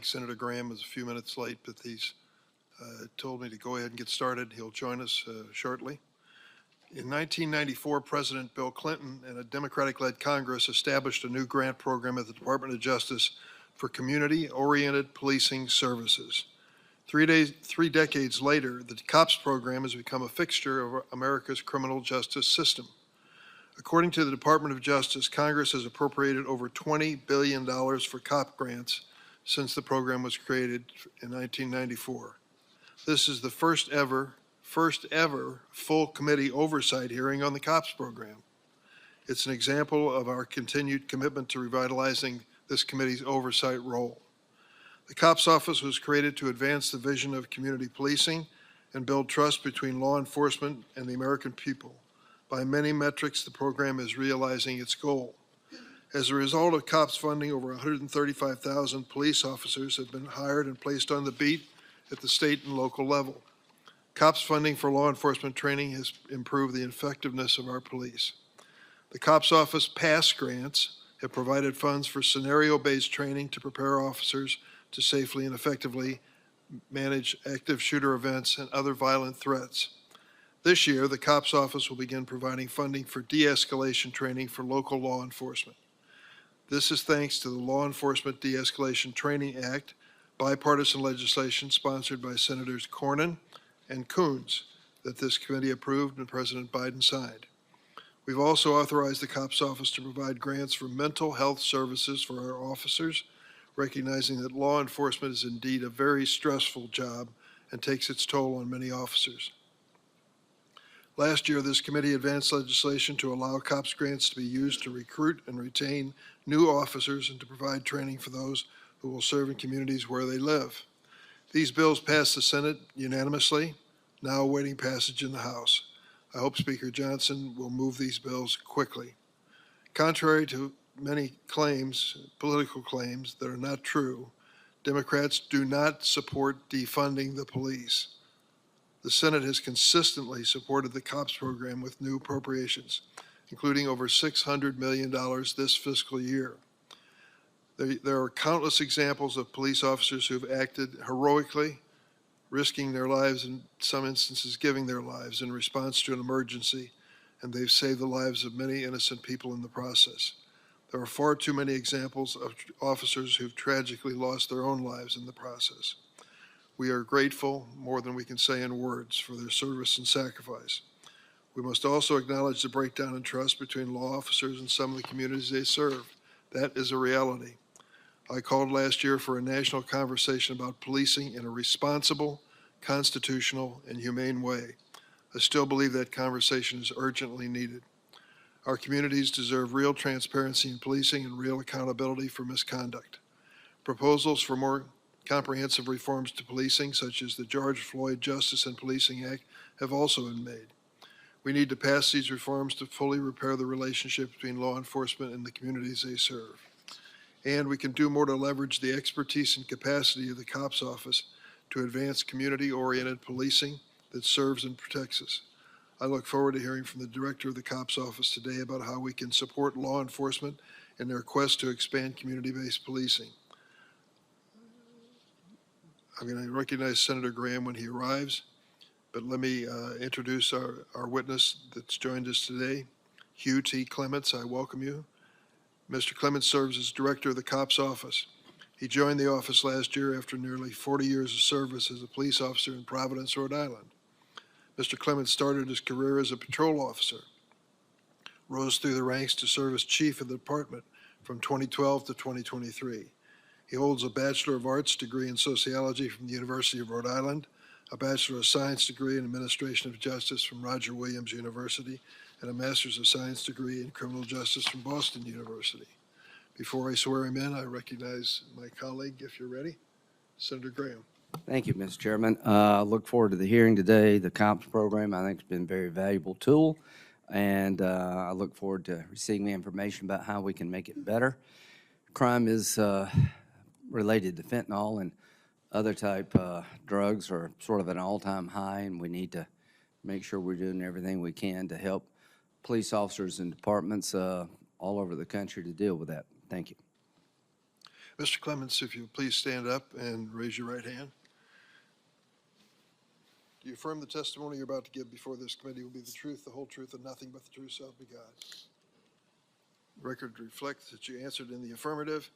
colleague, Senator Graham, is a few minutes late, but he's told me to go ahead and get started. He'll join us shortly. In 1994, President Bill Clinton and a Democratic-led Congress established a new grant program at the Department of Justice for community-oriented policing services. 3 decades later, the COPS program has become a fixture of America's criminal justice system. According to the Department of Justice, Congress has appropriated over $20 billion for COP grants since the program was created in 1994. This is the first ever full committee oversight hearing on the COPS program. It's an example of our continued commitment to revitalizing this committee's oversight role. The COPS office was created to advance the vision of community policing and build trust between law enforcement and the American people. By many metrics, the program is realizing its goal. As a result of COPS funding, over 135,000 police officers have been hired and placed on the beat at the state and local level. COPS funding for law enforcement training has improved the effectiveness of our police. The COPS office past grants have provided funds for scenario-based training to prepare officers to safely and effectively manage active shooter events and other violent threats. This year, the COPS office will begin providing funding for de-escalation training for local law enforcement. This is thanks to the Law Enforcement De-Escalation Training Act, bipartisan legislation sponsored by Senators Cornyn and Coons that this committee approved and President Biden signed. We've also authorized the COPS office to provide grants for mental health services for our officers, recognizing that law enforcement is indeed a very stressful job and takes its toll on many officers. Last year, this committee advanced legislation to allow COPS grants to be used to recruit and retain new officers and to provide training for those who will serve in communities where they live. These bills passed the Senate unanimously, now awaiting passage in the House. I hope Speaker Johnson will move these bills quickly. Contrary to many claims, political claims that are not true, Democrats do not support defunding the police. The Senate has consistently supported the COPS program with new appropriations, including over $600 million this fiscal year. There are countless examples of police officers who have acted heroically, risking their lives, in some instances giving their lives in response to an emergency, and they've saved the lives of many innocent people in the process. There are far too many examples of officers who've tragically lost their own lives in the process. We are grateful, more than we can say in words, for their service and sacrifice. We must also acknowledge the breakdown in trust between law officers and some of the communities they serve. That is a reality. I called last year for a national conversation about policing in a responsible, constitutional, and humane way. I still believe that conversation is urgently needed. Our communities deserve real transparency in policing and real accountability for misconduct. Proposals for more comprehensive reforms to policing, such as the George Floyd Justice and Policing Act, have also been made. We need to pass these reforms to fully repair the relationship between law enforcement and the communities they serve. And we can do more to leverage the expertise and capacity of the COPS office to advance community-oriented policing that serves and protects us. I look forward to hearing from the director of the COPS office today about how we can support law enforcement in their quest to expand community-based policing. I'm going to recognize Senator Graham when he arrives, but let me introduce our witness that's joined us today, Hugh T. Clements. I welcome you. Mr. Clements serves as director of the COPS office. He joined the office last year after nearly 40 years of service as a police officer in Providence, Rhode Island. Mr. Clements started his career as a patrol officer, rose through the ranks to serve as chief of the department from 2012 to 2023. He holds a Bachelor of Arts degree in sociology from the University of Rhode Island, a Bachelor of Science degree in Administration of Justice from Roger Williams University, and a Master's of Science degree in Criminal Justice from Boston University. Before I swear him in, I recognize my colleague, if you're ready, Senator Graham. Thank you, Mr. Chairman. I look forward to the hearing today. The COPS program, I think, has been a very valuable tool, and I look forward to receiving the information about how we can make it better. Crime is related to fentanyl and other type drugs are sort of at an all-time high, and we need to make sure we're doing everything we can to help police officers and departments all over the country to deal with that. Thank you. Mr. Clements, if you'll please stand up and raise your right hand. Do you affirm the testimony you're about to give before this committee will be the truth, the whole truth, and nothing but the truth, so help you God? The record reflects that you answered in the affirmative.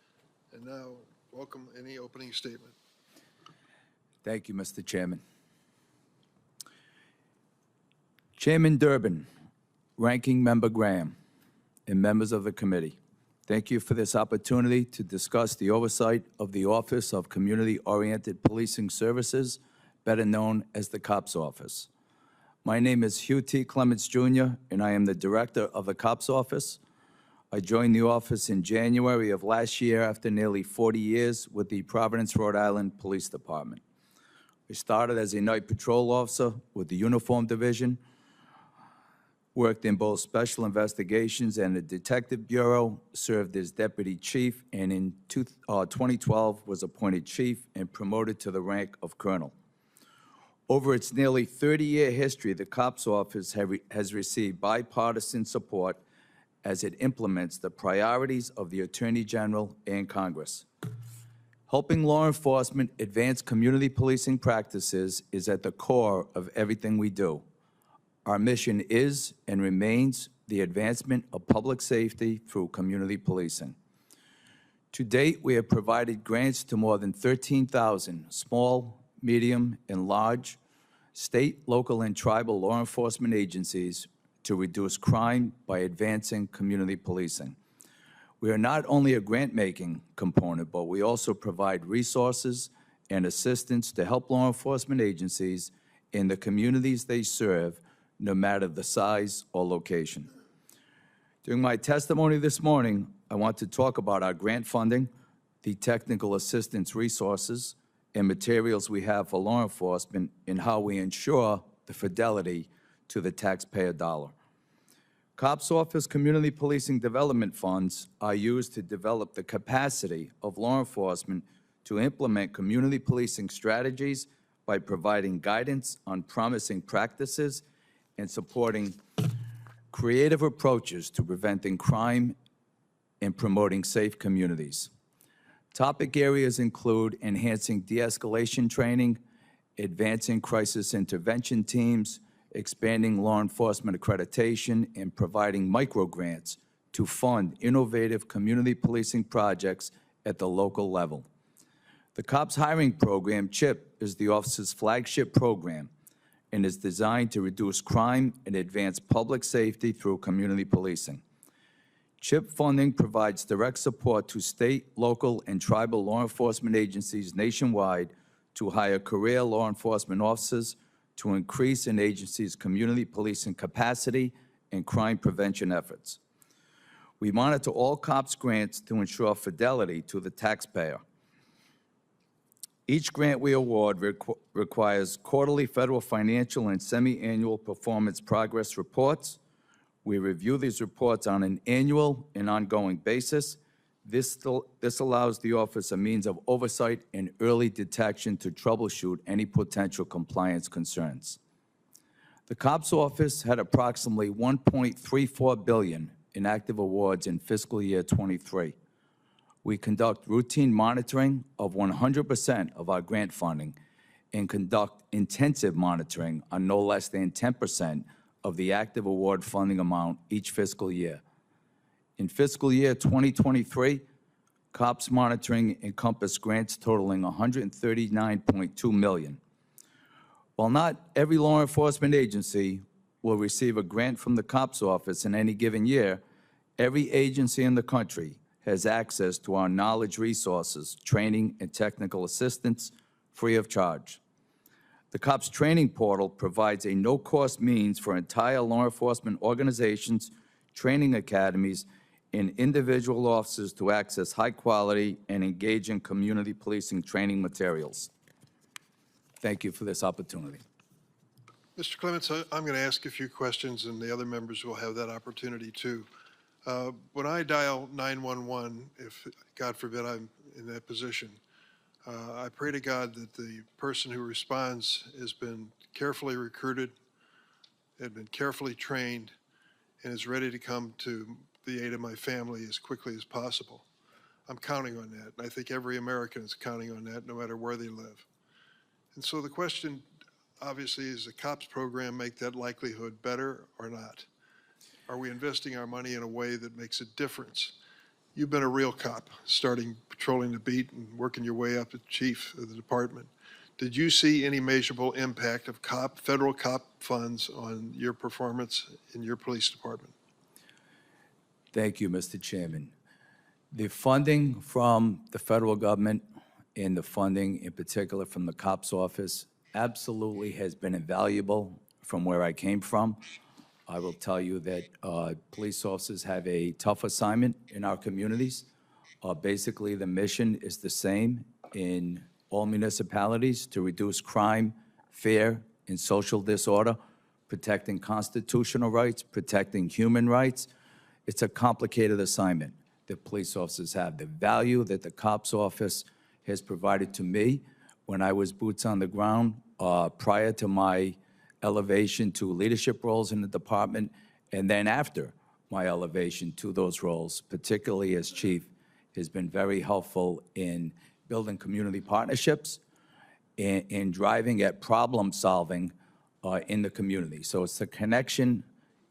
And now, welcome any opening statement. Thank you, Mr. Chairman. Chairman Durbin, Ranking Member Graham, and members of the committee, thank you for this opportunity to discuss the oversight of the Office of Community-Oriented Policing Services, better known as the COPS Office. My name is Hugh T. Clements, Jr., and I am the Director of the COPS Office. I joined the office in January of last year after nearly 40 years with the Providence, Rhode Island Police Department. I started as a night patrol officer with the Uniform Division, worked in both special investigations and the Detective Bureau, served as Deputy Chief, and in 2012 was appointed Chief and promoted to the rank of Colonel. Over its nearly 30-year history, the COPS Office has received bipartisan support as it implements the priorities of the Attorney General and Congress. Helping law enforcement advance community policing practices is at the core of everything we do. Our mission is and remains the advancement of public safety through community policing. To date, we have provided grants to more than 13,000 small, medium, and large state, local, and tribal law enforcement agencies to reduce crime by advancing community policing. We are not only a grant-making component, but we also provide resources and assistance to help law enforcement agencies in the communities they serve, no matter the size or location. During my testimony this morning, I want to talk about our grant funding, the technical assistance resources, and materials we have for law enforcement, and how we ensure the fidelity to the taxpayer dollar. COPS Office Community Policing Development Funds are used to develop the capacity of law enforcement to implement community policing strategies by providing guidance on promising practices and supporting creative approaches to preventing crime and promoting safe communities. Topic areas include enhancing de-escalation training, advancing crisis intervention teams, expanding law enforcement accreditation, and providing microgrants to fund innovative community policing projects at the local level. The COPS hiring program, CHIP, is the office's flagship program and is designed to reduce crime and advance public safety through community policing. CHIP funding provides direct support to state, local, and tribal law enforcement agencies nationwide to hire career law enforcement officers to increase an agency's community policing capacity and crime prevention efforts. We monitor all COPS grants to ensure fidelity to the taxpayer. Each grant we award requires quarterly federal financial and semi-annual performance progress reports. We review these reports on an annual and ongoing basis. This allows the office a means of oversight and early detection to troubleshoot any potential compliance concerns. The COPS Office had approximately $1.34 billion in active awards in fiscal year '23. We conduct routine monitoring of 100% of our grant funding and conduct intensive monitoring on no less than 10% of the active award funding amount each fiscal year. In fiscal year 2023, COPS monitoring encompassed grants totaling $139.2 million. While not every law enforcement agency will receive a grant from the COPS Office in any given year, every agency in the country has access to our knowledge resources, training, and technical assistance free of charge. The COPS training portal provides a no-cost means for entire law enforcement organizations, training academies, and individual officers to access high-quality and engaging community policing training materials. Thank you for this opportunity. Mr. Clements, I'm going to ask a few questions, and the other members will have that opportunity too. When I dial 911, if God forbid I'm in that position, I pray to God that the person who responds has been carefully recruited, had been carefully trained, and is ready to come to the aid of my family as quickly as possible. I'm counting on that, and I think every American is counting on that, no matter where they live. And so the question, obviously, is the COPS program make that likelihood better or not? Are we investing our money in a way that makes a difference? You've been a real cop, starting patrolling the beat and working your way up to chief of the department. Did you see any measurable impact of federal COP funds on your performance in your police department? Thank you, Mr. Chairman. The funding from the federal government and the funding in particular from the COPS office absolutely has been invaluable from where I came from. I will tell you that police officers have a tough assignment in our communities. Basically, the mission is the same in all municipalities to reduce crime, fear, and social disorder, protecting constitutional rights, protecting human rights. It's a complicated assignment that police officers have. The value that the COPS office has provided to me when I was boots on the ground prior to my elevation to leadership roles in the department, and then after my elevation to those roles, particularly as chief, has been very helpful in building community partnerships and driving at problem solving in the community. So it's the connection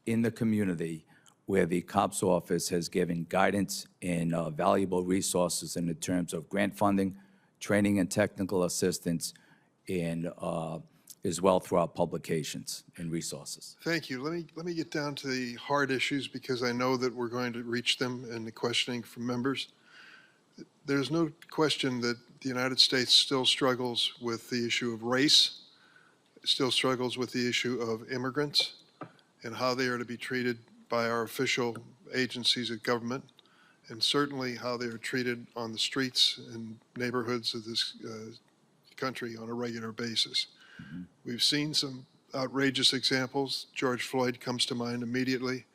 in the community where the COPS office has given guidance and valuable resources in the terms of grant funding, training and technical assistance, and as well through our publications and resources. Thank you. Let me get down to the hard issues, because I know that we're going to reach them in the questioning from members. There's no question that the United States still struggles with the issue of race, still struggles with the issue of immigrants and how they are to be treated by our official agencies of government, and certainly how they are treated on the streets and neighborhoods of this country on a regular basis. Mm-hmm. We've seen some outrageous examples. George Floyd comes to mind immediately.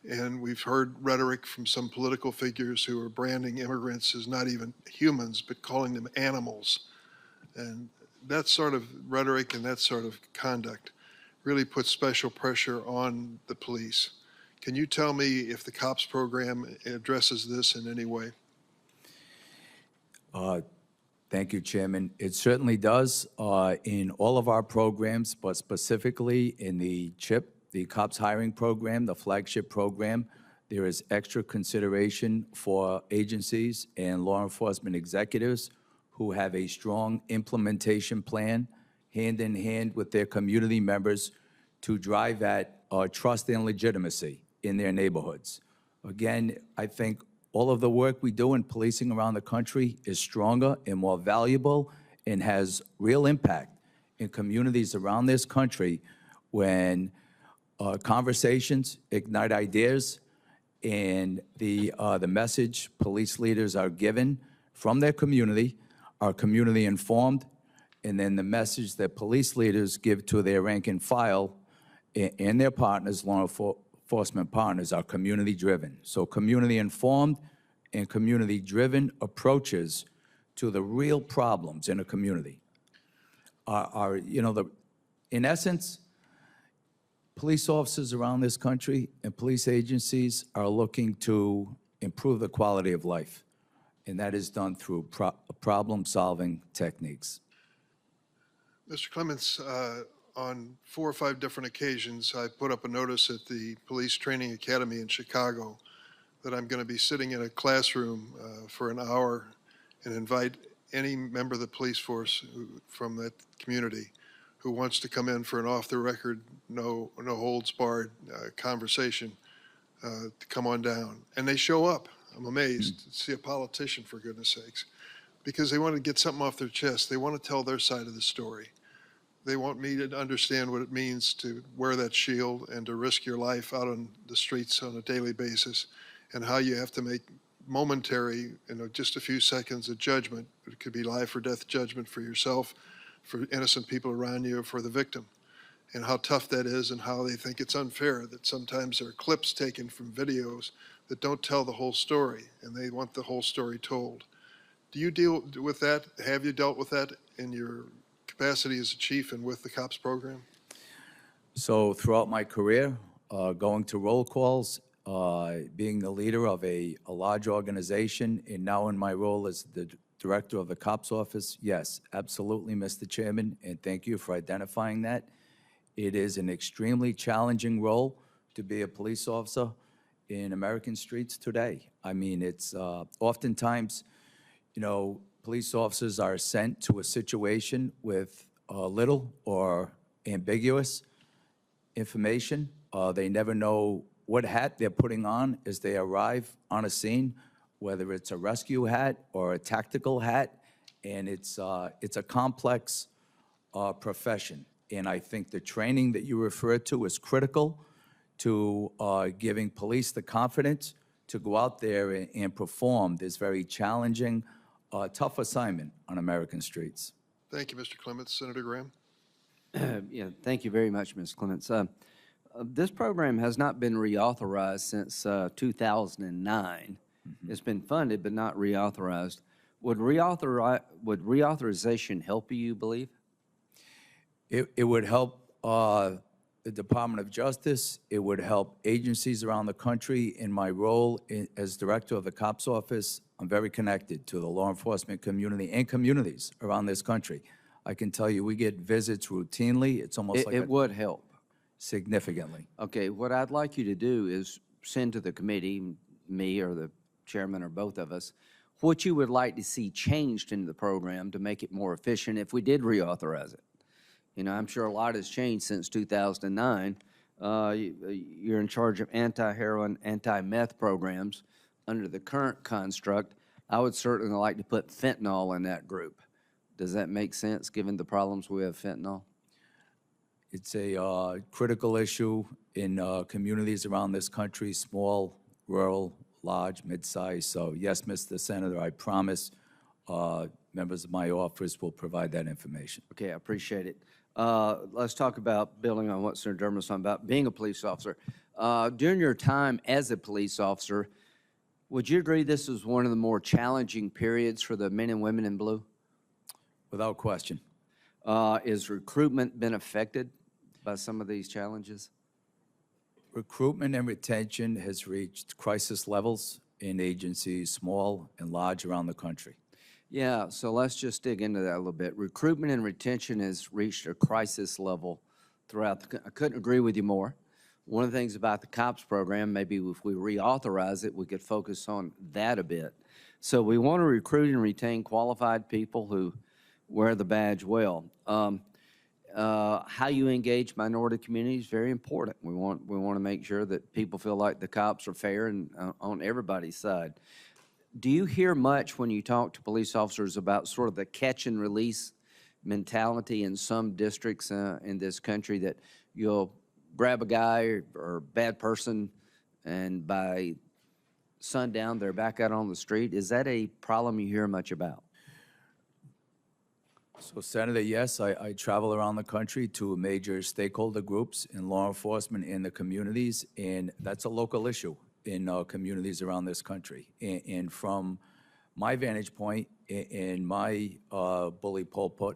And we've heard rhetoric from some political figures who are branding immigrants as not even humans, but calling them animals. And that sort of rhetoric and that sort of conduct really puts special pressure on the police. Can you tell me if the COPS program addresses this in any way? Thank you, Chairman. It certainly does in all of our programs, but specifically in the CHIP, the COPS hiring program, the flagship program. There is extra consideration for agencies and law enforcement executives who have a strong implementation plan hand in hand with their community members to drive at trust and legitimacy in their neighborhoods. Again, I think all of the work we do in policing around the country is stronger and more valuable and has real impact in communities around this country when conversations ignite ideas, and the message police leaders are given from their community are community informed, and then the message that police leaders give to their rank and file and their partners, law enforcement partners, are community driven. So community informed and community driven approaches to the real problems in a community are in essence, police officers around this country and police agencies are looking to improve the quality of life, and that is done through problem-solving techniques. Mr. Clements, on 4 or 5 different occasions, I put up a notice at the Police Training Academy in Chicago that I'm going to be sitting in a classroom for an hour and invite any member of the police force from that community who wants to come in for an off-the-record, no holds barred conversation to come on down. And they show up. I'm amazed to see a politician, for goodness sakes, because they want to get something off their chest. They want to tell their side of the story. They want me to understand what it means to wear that shield and to risk your life out on the streets on a daily basis, and how you have to make momentary, just a few seconds of judgment. It could be life or death judgment for yourself, for innocent people around you, or for the victim, and how tough that is, and how they think it's unfair that sometimes there are clips taken from videos that don't tell the whole story, and they want the whole story told. Do you deal with that? Have you dealt with that in your capacity as a chief and with the COPS program? So throughout my career, going to roll calls being the leader of a large organization, and now in my role as the director of the COPS office, yes, absolutely, Mr. Chairman, and thank you for identifying that. It is an extremely challenging role to be a police officer in American streets today. I mean, it's oftentimes, police officers are sent to a situation with little or ambiguous information. They never know what hat they're putting on as they arrive on a scene, whether it's a rescue hat or a tactical hat, and it's a complex profession. And I think the training that you refer to is critical to giving police the confidence to go out there and perform this very challenging, tough assignment on American streets. Thank you, Mr. Clements. Senator Graham? Yeah, thank you very much, Ms. Clements. This program has not been reauthorized since 2009. It's been funded but not reauthorized. Would reauthorization help you believe? It would help the Department of Justice. It would help agencies around the country. In my role as director of the COPS office, I'm very connected to the law enforcement community and communities around this country. I can tell you we get visits routinely. It's almost like It would help. Significantly. Okay, what I'd like you to do is send to the committee, me or the chairman or both of us, what you would like to see changed in the program to make it more efficient if we did reauthorize it. I'm sure a lot has changed since 2009. You're in charge of anti-heroin, anti-meth programs. Under the current construct, I would certainly like to put fentanyl in that group. Does that make sense, given the problems we have fentanyl? It's a critical issue in communities around this country, small, rural, large, mid-sized. So yes, Mr. Senator, I promise members of my office will provide that information. Okay, I appreciate it. Let's talk about building on what Senator Durbin was talking about, being a police officer. During your time as a police officer, would you agree this was one of the more challenging periods for the men and women in blue? Without question. Is recruitment been affected by some of these challenges? Recruitment and retention has reached crisis levels in agencies, small and large, around the country. Yeah, so let's just dig into that a little bit. Recruitment and retention has reached a crisis level throughout I couldn't agree with you more. One of the things about the COPS program, maybe if we reauthorize it, we could focus on that a bit. So we want to recruit and retain qualified people who wear the badge well. How you engage minority communities is very important. We want to make sure that people feel like the cops are fair and on everybody's side. Do you hear much when you talk to police officers about sort of the catch and release mentality in some districts in this country, that you'll grab a guy or bad person and by sundown they're back out on the street? Is that a problem you hear much about? So, Senator, yes, I travel around the country to major stakeholder groups in law enforcement in the communities, and that's a local issue in communities around this country. And from my vantage point, in my bully pulpit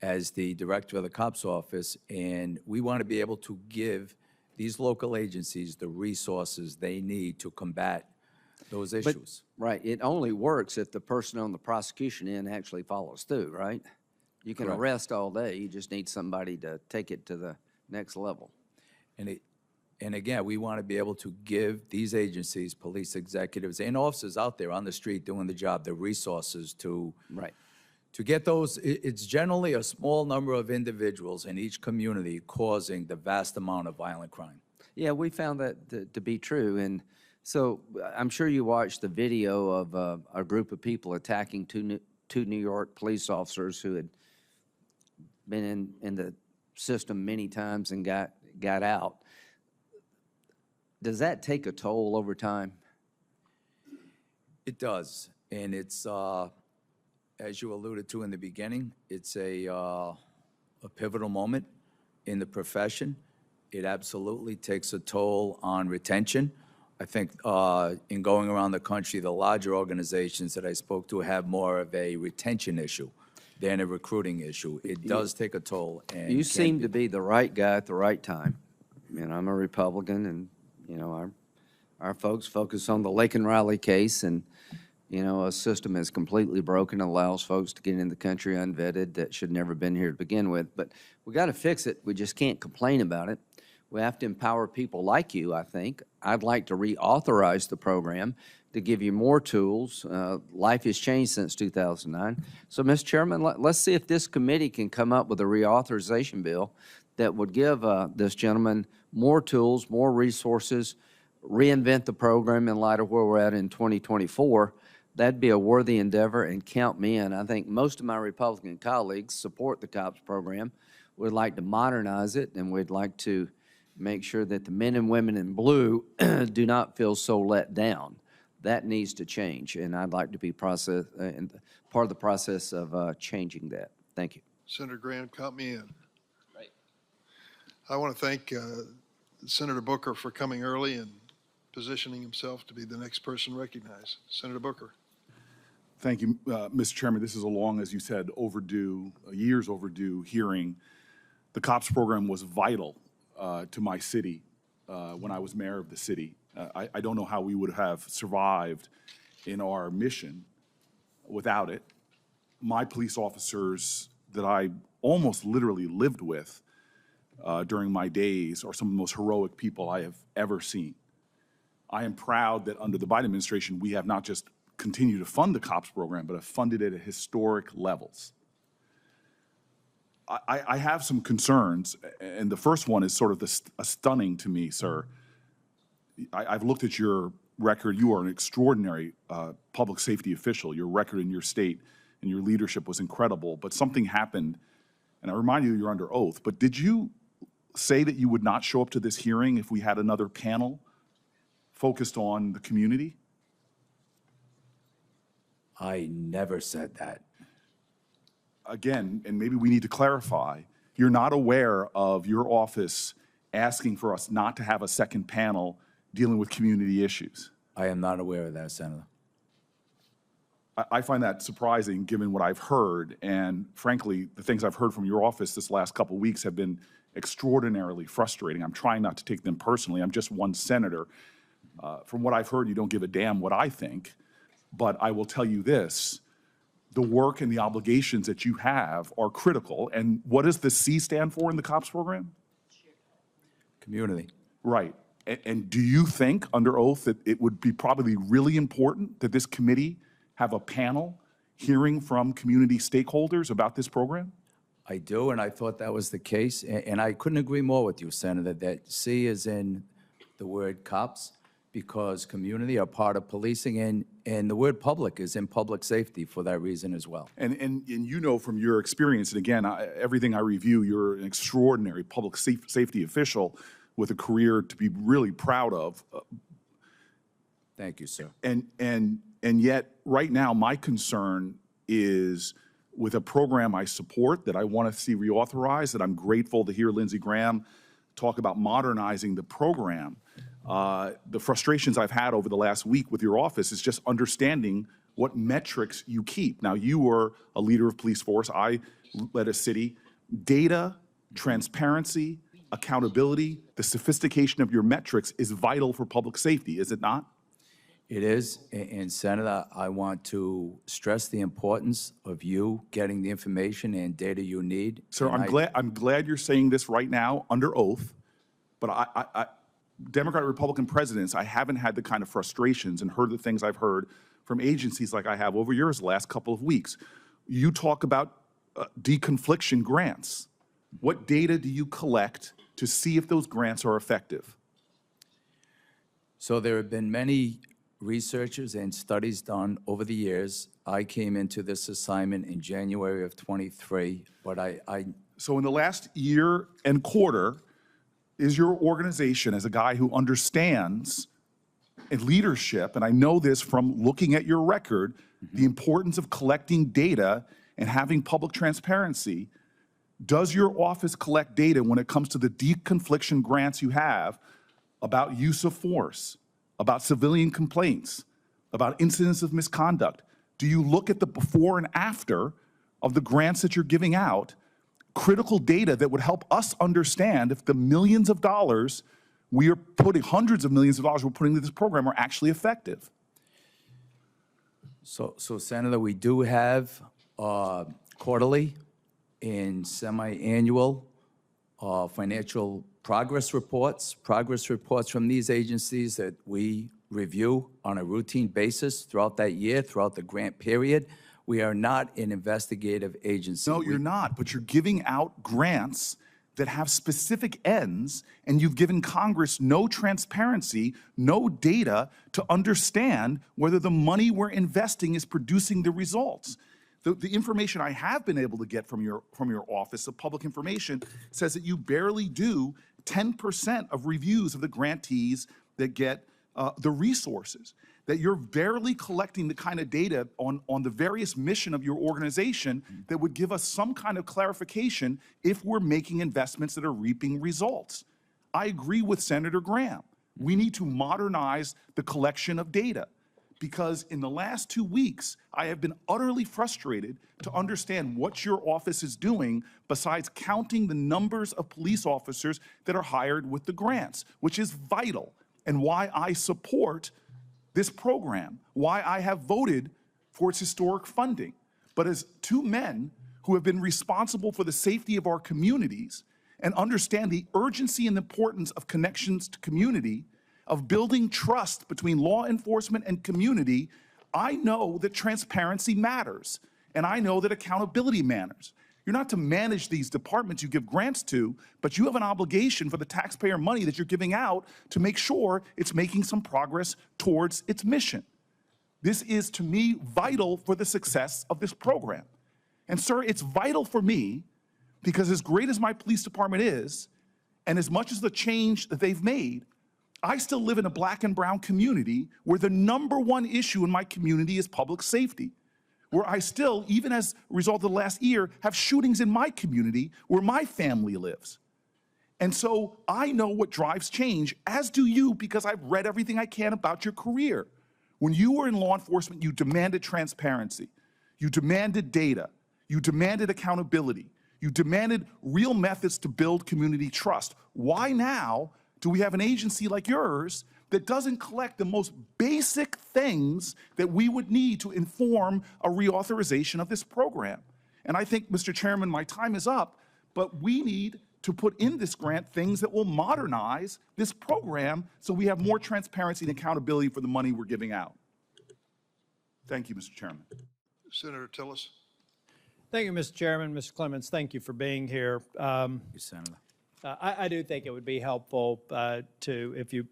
as the director of the COPS office, and we want to be able to give these local agencies the resources they need to combat those issues. Right. It only works if the person on the prosecution end actually follows through, right? You can Correct. arrest all day. You just need somebody to take it to the next level. And again, we want to be able to give these agencies, police executives, and officers out there on the street doing the job, the resources to Right. to get those. It's generally a small number of individuals in each community causing the vast amount of violent crime. Yeah, we found that to be true. And so I'm sure you watched the video of a group of people attacking two New York police officers who had been in the system many times and got out. Does that take a toll over time? It does, and it's as you alluded to in the beginning, it's a pivotal moment in the profession. It absolutely takes a toll on retention. I think in going around the country, the larger organizations that I spoke to have more of a retention issue than a recruiting issue. It does take a toll. And You seem to be the right guy at the right time. I'm a Republican, and our folks focus on the Lake and Riley case, and, you know, a system is completely broken, allows folks to get in the country unvetted that should never been here to begin with. But we got to fix it. We just can't complain about it. We have to empower people like you, I think. I'd like to reauthorize the program to give you more tools. Life has changed since 2009. So, Mr. Chairman, let's see if this committee can come up with a reauthorization bill that would give this gentleman more tools, more resources, reinvent the program in light of where we're at in 2024. That'd be a worthy endeavor, and count me in. I think most of my Republican colleagues support the COPS program. We'd like to modernize it, and we'd like to make sure that the men and women in blue do not feel so let down. That needs to change, and I'd like to be part of the process of changing that. Thank you. Senator Graham, count me in. Right. I want to thank Senator Booker for coming early and positioning himself to be the next person recognized. Senator Booker. Thank you, Mr. Chairman. This is a long, as you said, overdue, years overdue hearing. The COPS program was vital to my city when I was mayor of the city. I don't know how we would have survived in our mission without it. My police officers that I almost literally lived with during my days are some of the most heroic people I have ever seen. I am proud that under the Biden administration, we have not just continued to fund the COPS program, but have funded it at historic levels. I have some concerns, and the first one is sort of stunning to me, sir. I've looked at your record. You are an extraordinary public safety official. Your record in your state and your leadership was incredible, but something happened, and I remind you you're under oath, but did you say that you would not show up to this hearing if we had another panel focused on the community? I never said that. Again, and maybe we need to clarify, you're not aware of your office asking for us not to have a second panel dealing with community issues. I am not aware of that, Senator. I find that surprising given what I've heard, and frankly, the things I've heard from your office this last couple of weeks have been extraordinarily frustrating. I'm trying not to take them personally. I'm just one senator. From what I've heard, you don't give a damn what I think, but I will tell you this. The work and the obligations that you have are critical. And what does the C stand for in the COPS program? Community. Right. And do you think, under oath, that it would be probably really important that this committee have a panel hearing from community stakeholders about this program? I do, and I thought that was the case. And I couldn't agree more with you, Senator, that C is in the word cops, because community are part of policing, and the word public is in public safety for that reason as well. And you know from your experience, and again, everything I review, you're an extraordinary public safety official with a career to be really proud of. Thank you, sir. And yet, right now, my concern is with a program I support that I want to see reauthorized, that I'm grateful to hear Lindsey Graham talk about modernizing the program. The frustrations I've had over the last week with your office is just understanding what metrics you keep. Now, you were a leader of police force. I led a city. Data, transparency, accountability, the sophistication of your metrics is vital for public safety, is it not? It is, and Senator, I want to stress the importance of you getting the information and data you need. Sir, I'm glad you're saying this right now under oath, but I Democrat and Republican presidents, I haven't had the kind of frustrations and heard the things I've heard from agencies like I have over yours the last couple of weeks. You talk about deconfliction grants. What data do you collect to see if those grants are effective? So there have been many researchers and studies done over the years. I came into this assignment in January of '23, but So in the last year and quarter, is your organization, as a guy who understands in leadership, and I know this from looking at your record, the importance of collecting data and having public transparency, does your office collect data when it comes to the deconfliction grants you have about use of force, about civilian complaints, about incidents of misconduct? Do you look at the before and after of the grants that you're giving out, critical data that would help us understand if the millions of dollars we are putting hundreds of millions of dollars we're putting into this program are actually effective. So Senator, we do have quarterly and semi-annual financial progress reports from these agencies that we review on a routine basis throughout that year, throughout the grant period. We are not an investigative agency. No, you're not, but you're giving out grants that have specific ends, and you've given Congress no transparency, no data to understand whether the money we're investing is producing the results. The information I have been able to get from your Office of Public Information says that you barely do 10% of reviews of the grantees that get the resources, that you're barely collecting the kind of data on the various mission of your organization that would give us some kind of clarification if we're making investments that are reaping results. I agree with Senator Graham. We need to modernize the collection of data, because in the last 2 weeks, I have been utterly frustrated to understand what your office is doing besides counting the numbers of police officers that are hired with the grants, which is vital, and why I support this program, why I have voted for its historic funding. But as two men who have been responsible for the safety of our communities and understand the urgency and importance of connections to community, of building trust between law enforcement and community, I know that transparency matters, and I know that accountability matters. You're not to manage these departments you give grants to, but you have an obligation for the taxpayer money that you're giving out to make sure it's making some progress towards its mission. This is, to me, vital for the success of this program. And sir, it's vital for me because as great as my police department is, and as much as the change that they've made, I still live in a black and brown community where the #1 issue in my community is public safety, where I still, even as a result of the last year, have shootings in my community where my family lives. And so I know what drives change, as do you, because I've read everything I can about your career. When you were in law enforcement, you demanded transparency, you demanded data, you demanded accountability, you demanded real methods to build community trust. Why now do we have an agency like yours that doesn't collect the most basic things that we would need to inform a reauthorization of this program? And I think, Mr. Chairman, my time is up, but we need to put in this grant things that will modernize this program so we have more transparency and accountability for the money we're giving out. Thank you, Mr. Chairman. Senator Tillis. Thank you, Mr. Chairman. Mr. Clements, thank you for being here. Thank you, Senator. I do think it would be helpful if you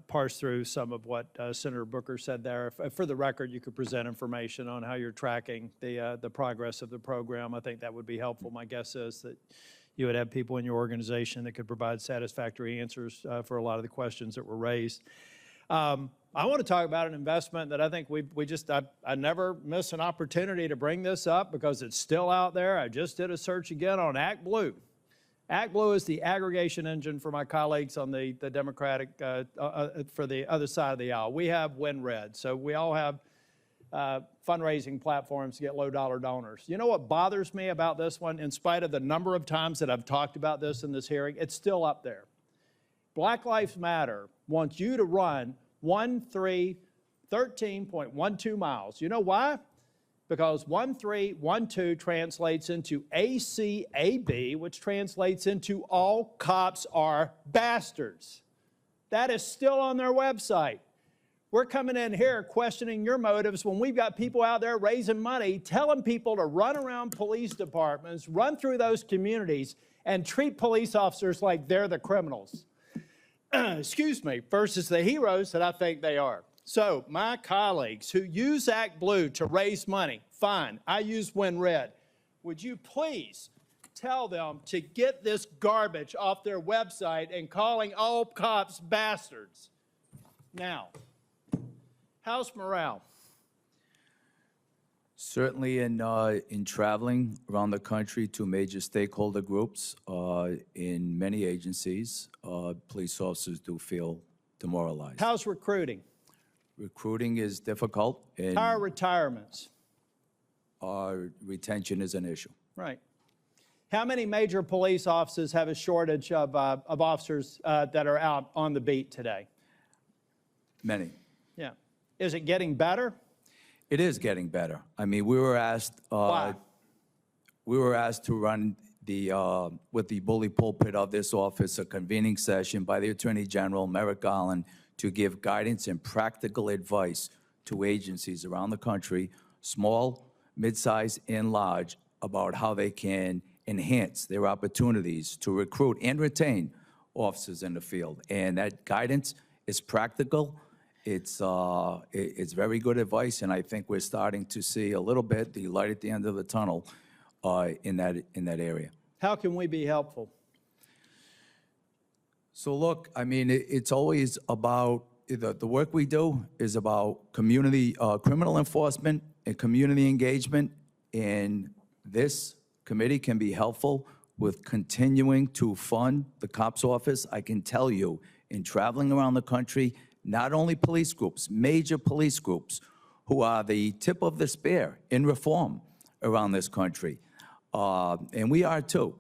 parse through some of what Senator Booker said there. For the record, you could present information on how you're tracking the progress of the program. I think that would be helpful. My guess is that you would have people in your organization that could provide satisfactory answers for a lot of the questions that were raised. I want to talk about an investment that I think I never miss an opportunity to bring this up because it's still out there. I just did a search again on ActBlue. ActBlue is the aggregation engine for my colleagues on the Democratic, for the other side of the aisle. We have WinRed, so we all have fundraising platforms to get low-dollar donors. You know what bothers me about this one? In spite of the number of times that I've talked about this in this hearing, it's still up there. Black Lives Matter wants you to run 13.12 miles. You know why? Because 1312 translates into ACAB, which translates into all cops are bastards. That is still on their website. We're coming in here questioning your motives when we've got people out there raising money, telling people to run around police departments, run through those communities, and treat police officers like they're the criminals. Excuse me, versus the heroes that I think they are. So my colleagues who use ActBlue to raise money, fine, I use WinRed. Would you please tell them to get this garbage off their website and calling all cops bastards? Now, how's morale? Certainly in traveling around the country to major stakeholder groups in many agencies, police officers do feel demoralized. How's recruiting? Recruiting is difficult, and How are retirements? retention is an issue. Right. How many major police offices have a shortage of officers that are out on the beat today? Many. Yeah. Is it getting better? It is getting better. I mean, we were asked Why? to run with the bully pulpit of this office, a convening session by the Attorney General, Merrick Garland, to give guidance and practical advice to agencies around the country, small, mid-size, and large, about how they can enhance their opportunities to recruit and retain officers in the field. And that guidance is practical. It's very good advice, and I think we're starting to see a little bit the light at the end of the tunnel in that area. How can we be helpful? So look, I mean, it's always about, the work we do is about community, criminal enforcement and community engagement, and this committee can be helpful with continuing to fund the COPS office. I can tell you, in traveling around the country, not only police groups, major police groups, who are the tip of the spear in reform around this country, and we are too,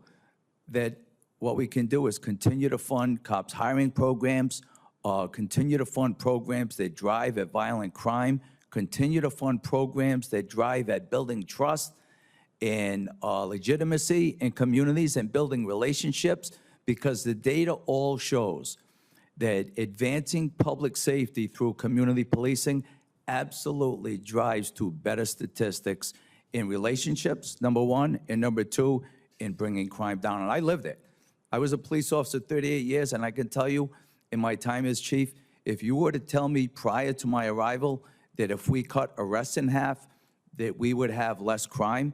that what we can do is continue to fund COPS hiring programs, continue to fund programs that drive at violent crime, continue to fund programs that drive at building trust and legitimacy in communities and building relationships, because the data all shows that advancing public safety through community policing absolutely drives to better statistics in relationships, number one, and number two, in bringing crime down. And I lived it. I was a police officer 38 years, and I can tell you, in my time as chief, if you were to tell me prior to my arrival that if we cut arrests in half, that we would have less crime,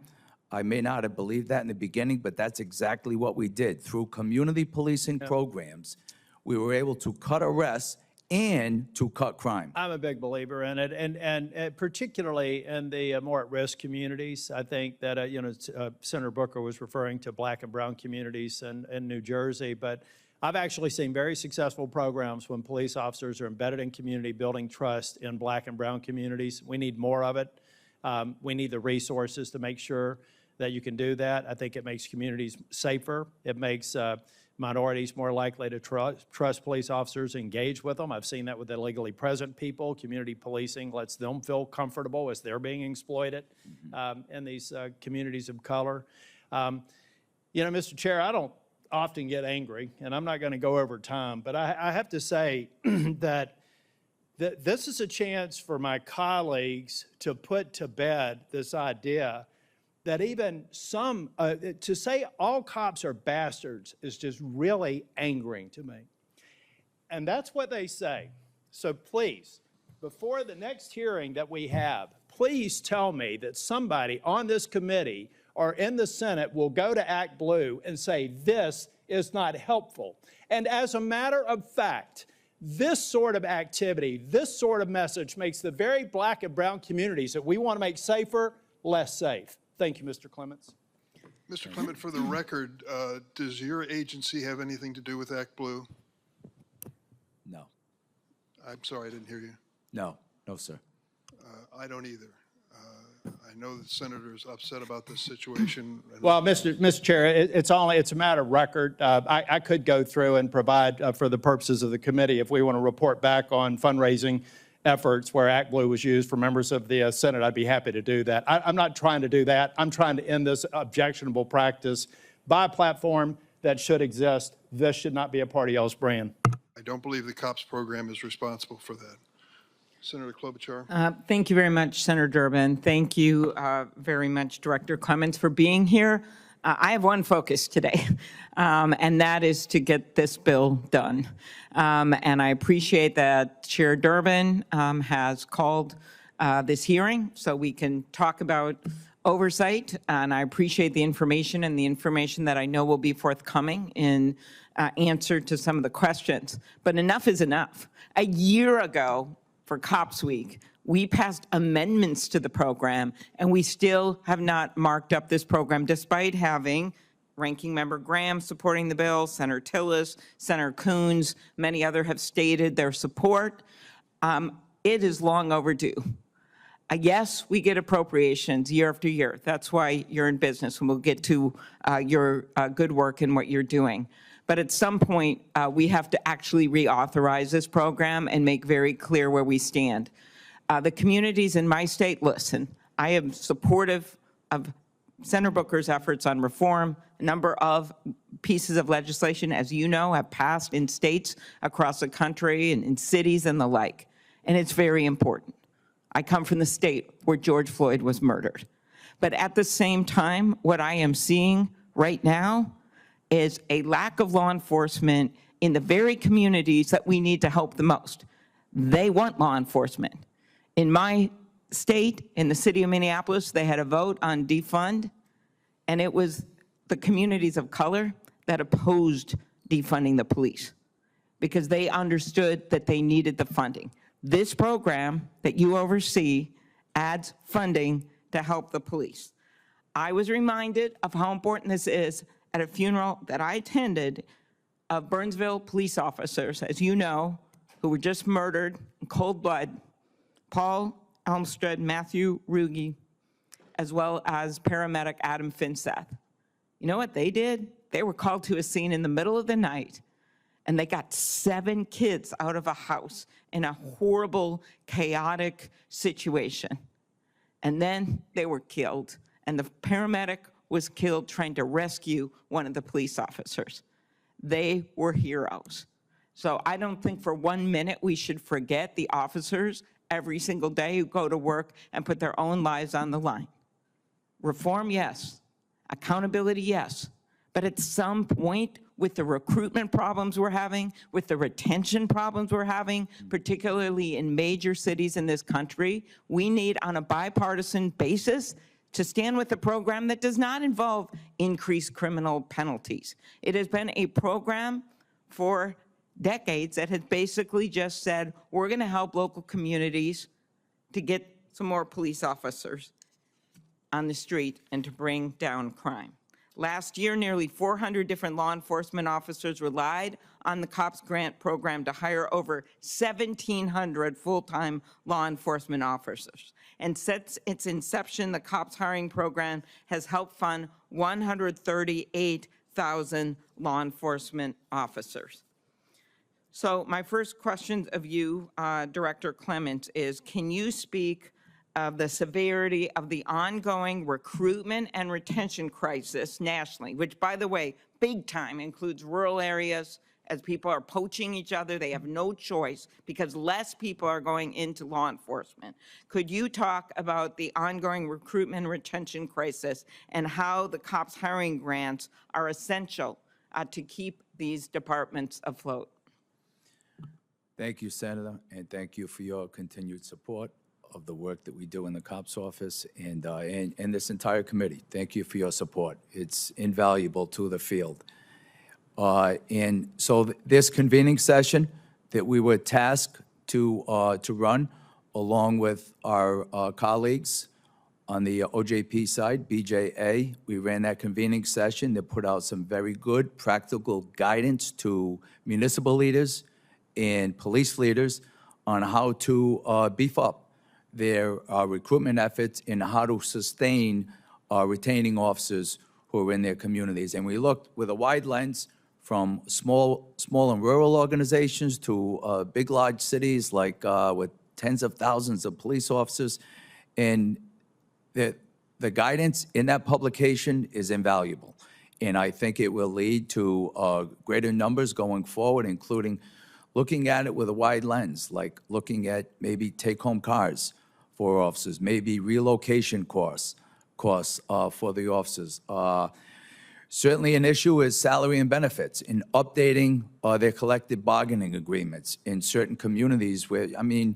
I may not have believed that in the beginning, but that's exactly what we did. Through community policing programs, we were able to cut arrests and to cut crime. I'm a big believer in it, and particularly in the more at-risk communities. I think that, Senator Booker was referring to black and brown communities in New Jersey, but I've actually seen very successful programs when police officers are embedded in community, building trust in black and brown communities. We need more of it. We need the resources to make sure that you can do that. I think it makes communities safer. It makes minorities more likely to trust police officers, engage with them. I've seen that with illegally present people. Community policing lets them feel comfortable as they're being exploited in these communities of color. Mr. Chair, I don't often get angry, and I'm not going to go over time, but I have to say that this is a chance for my colleagues to put to bed this idea that even some, to say all cops are bastards is just really angering to me. And that's what they say. So please, before the next hearing that we have, please tell me that somebody on this committee or in the Senate will go to Act Blue and say, this is not helpful. And as a matter of fact, this sort of activity, this sort of message makes the very black and brown communities that we want to make safer, less safe. Thank you, Mr. Clements. Mr. Clement, for the record, does your agency have anything to do with Act Blue? No, I'm sorry, I didn't hear you. no, sir. I don't either. I know the senator's upset about this situation. Well, Mr. Chair, it's a matter of record. I could go through and provide for the purposes of the committee, if we want to report back on fundraising efforts where Act Blue was used for members of the Senate, I'd be happy to do that. I'm not trying to do that. I'm trying to end this objectionable practice by a platform that should exist. This should not be a part of y'all's brand. I don't believe the COPS program is responsible for that. Senator Klobuchar. Thank you very much, Senator Durbin. Thank you very much, Director Clements, for being here. I have one focus today, and that is to get this bill done. And I appreciate that Chair Durbin has called this hearing so we can talk about oversight. And I appreciate the information and the information that I know will be forthcoming in answer to some of the questions. But enough is enough. A year ago, for COPS Week, we passed amendments to the program, and we still have not marked up this program, despite having Ranking Member Graham supporting the bill, Senator Tillis, Senator Coons, many others have stated their support. It is long overdue. Yes, we get appropriations year after year. That's why you're in business, and we'll get to your good work and what you're doing. But at some point, we have to actually reauthorize this program and make very clear where we stand. The communities in my state, listen, I am supportive of Senator Booker's efforts on reform. A number of pieces of legislation, as you know, have passed in states across the country and in cities and the like, and it's very important. I come from the state where George Floyd was murdered. But at the same time, what I am seeing right now is a lack of law enforcement in the very communities that we need to help the most. They want law enforcement. In my state, in the city of Minneapolis, they had a vote on defund, and it was the communities of color that opposed defunding the police because they understood that they needed the funding. This program that you oversee adds funding to help the police. I was reminded of how important this is at a funeral that I attended of Burnsville police officers, as you know, who were just murdered in cold blood, Paul Elmstead, Matthew Ruge, as well as paramedic Adam Finseth. You know what they did? They were called to a scene in the middle of the night, and they got 7 kids out of a house in a horrible, chaotic situation. And then they were killed, and the paramedic was killed trying to rescue one of the police officers. They were heroes. So I don't think for 1 minute we should forget the officers every single day who go to work and put their own lives on the line. Reform, yes. Accountability, yes. But at some point, with the recruitment problems we're having, with the retention problems we're having, particularly in major cities in this country, we need, on a bipartisan basis, to stand with a program that does not involve increased criminal penalties. It has been a program for decades that has basically just said, we're going to help local communities to get some more police officers on the street and to bring down crime. Last year, nearly 400 different law enforcement officers relied on the COPS grant program to hire over 1,700 full-time law enforcement officers. And since its inception, the COPS hiring program has helped fund 138,000 law enforcement officers. So my first question of you, Director Clements, is can you speak of the severity of the ongoing recruitment and retention crisis nationally, which, by the way, big time includes rural areas. As people are poaching each other, they have no choice because less people are going into law enforcement. Could you talk about the ongoing recruitment and retention crisis and how the COPS hiring grants are essential to keep these departments afloat? Thank you, Senator, and thank you for your continued support of the work that we do in the COPS office and this entire committee. Thank you for your support. It's invaluable to the field. And so this convening session that we were tasked to run, along with our colleagues on the OJP side, BJA, we ran that convening session that put out some very good practical guidance to municipal leaders and police leaders on how to beef up their recruitment efforts and how to sustain retaining officers who are in their communities. And we looked with a wide lens from small and rural organizations to big, large cities like with tens of thousands of police officers. And the guidance in that publication is invaluable. And I think it will lead to greater numbers going forward, including looking at it with a wide lens, like looking at maybe take-home cars for officers, maybe relocation costs for the officers. Certainly an issue is salary and benefits and updating their collective bargaining agreements in certain communities where, I mean,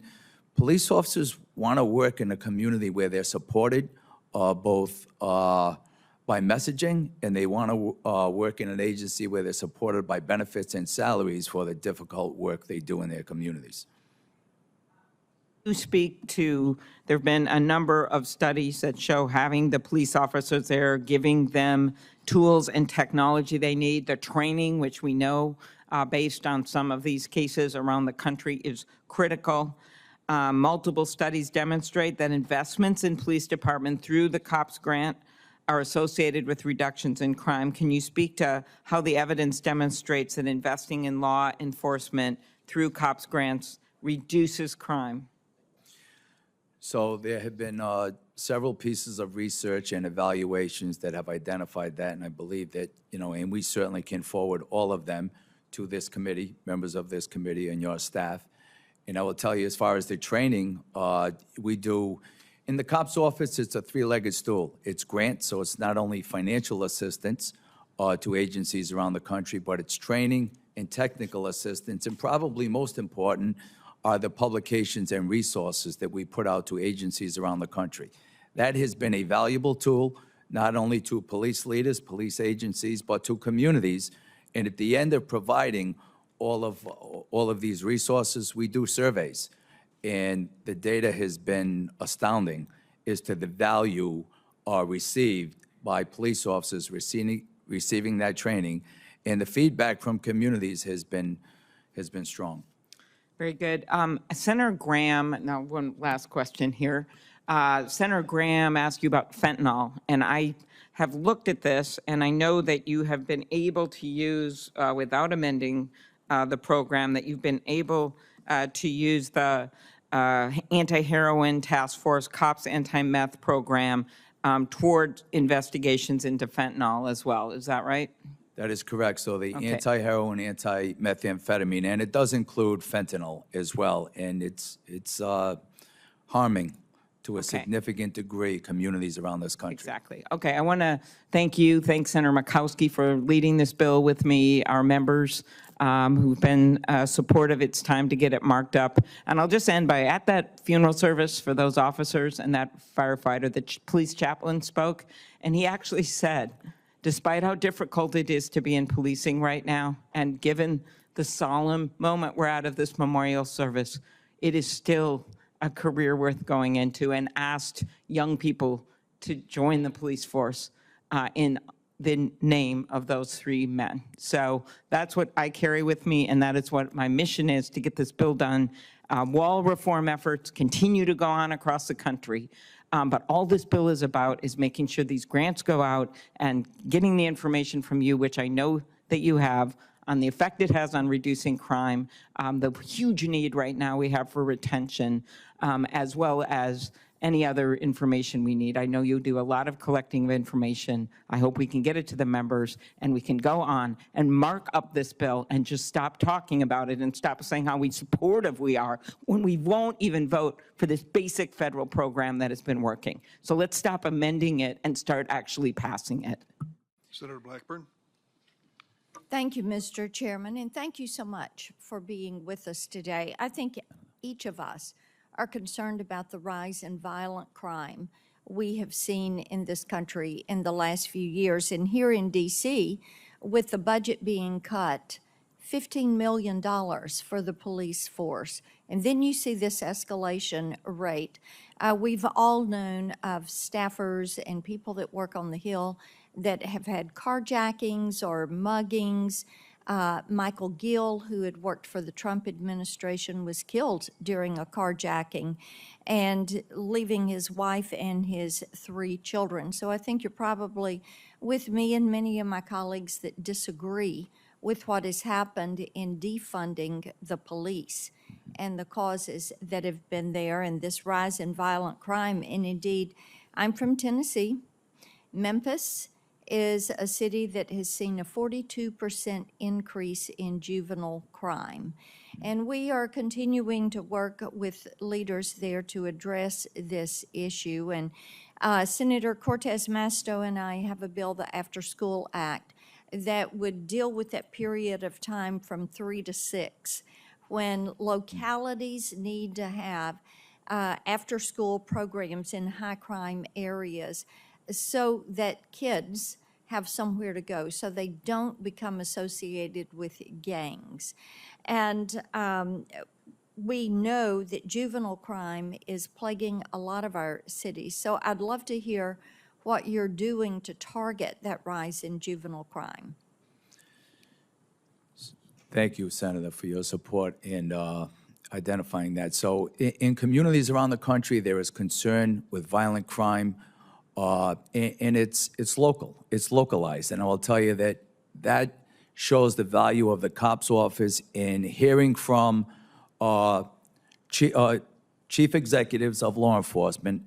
police officers want to work in a community where they're supported both by messaging, and they want to work in an agency where they're supported by benefits and salaries for the difficult work they do in their communities. You speak to, there have been a number of studies that show having the police officers there, giving them tools and technology they need, the training, which we know based on some of these cases around the country is critical. Multiple studies demonstrate that investments in police department through the COPS grant are associated with reductions in crime. Can you speak to how the evidence demonstrates that investing in law enforcement through COPS grants reduces crime? So there have been several pieces of research and evaluations that have identified that, and I believe that, and we certainly can forward all of them to this committee, members of this committee and your staff. And I will tell you, as far as the training, we do, in the COPS office, it's a three-legged stool. It's grants, so it's not only financial assistance to agencies around the country, but it's training and technical assistance, and probably most important are the publications and resources that we put out to agencies around the country. That has been a valuable tool, not only to police leaders, police agencies, but to communities. And at the end of providing all of these resources, we do surveys. And the data has been astounding as to the value received by police officers receiving that training. And the feedback from communities has been strong. Very good. Senator Graham, now one last question here. Senator Graham asked you about fentanyl, and I have looked at this, and I know that you have been able to use, without amending the program, that you've been able to use the anti-heroin task force, COPS anti-meth program toward investigations into fentanyl as well. Is that right? That is correct. So the Okay. anti-heroin, anti-methamphetamine, and it does include fentanyl as well, and it's harming to a Okay. significant degree communities around this country. Exactly. Okay, I want to thank Senator Murkowski for leading this bill with me, our members who've been supportive. It's time to get it marked up. And I'll just end by, at that funeral service for those officers and that firefighter, the police chaplain spoke, and he actually said, despite how difficult it is to be in policing right now, and given the solemn moment we're out of this memorial service, it is still a career worth going into, and asked young people to join the police force in the name of those three men. So that's what I carry with me, and that is what my mission is, to get this bill done. Wall reform efforts continue to go on across the country. But all this bill is about is making sure these grants go out and getting the information from you, which I know that you have, on the effect it has on reducing crime, the huge need right now we have for retention, as well as any other information we need. I know you do a lot of collecting of information. I hope we can get it to the members, and we can go on and mark up this bill and just stop talking about it and stop saying how supportive we are when we won't even vote for this basic federal program that has been working. So let's stop amending it and start actually passing it. Senator Blackburn. Thank you, Mr. Chairman, and thank you so much for being with us today. I think each of us are concerned about the rise in violent crime we have seen in this country in the last few years. And here in D.C., with the budget being cut, $15 million for the police force, and then you see this escalation rate. We've all known of staffers and people that work on the Hill that have had carjackings or muggings. Michael Gill, who had worked for the Trump administration, was killed during a carjacking and leaving his wife and his 3 children. So I think you're probably with me and many of my colleagues that disagree with what has happened in defunding the police and the causes that have been there and this rise in violent crime. And indeed, I'm from Tennessee. Memphis is a city that has seen a 42% increase in juvenile crime. And we are continuing to work with leaders there to address this issue. And Senator Cortez Masto and I have a bill, the After School Act, that would deal with that period of time from 3 to 6, when localities need to have after-school programs in high-crime areas, so that kids have somewhere to go, so they don't become associated with gangs. And we know that juvenile crime is plaguing a lot of our cities. So I'd love to hear what you're doing to target that rise in juvenile crime. Thank you, Senator, for your support. And identifying that. So in communities around the country, there is concern with violent crime, and it's local, it's localized. And I will tell you that that shows the value of the COPS office in hearing from chief executives of law enforcement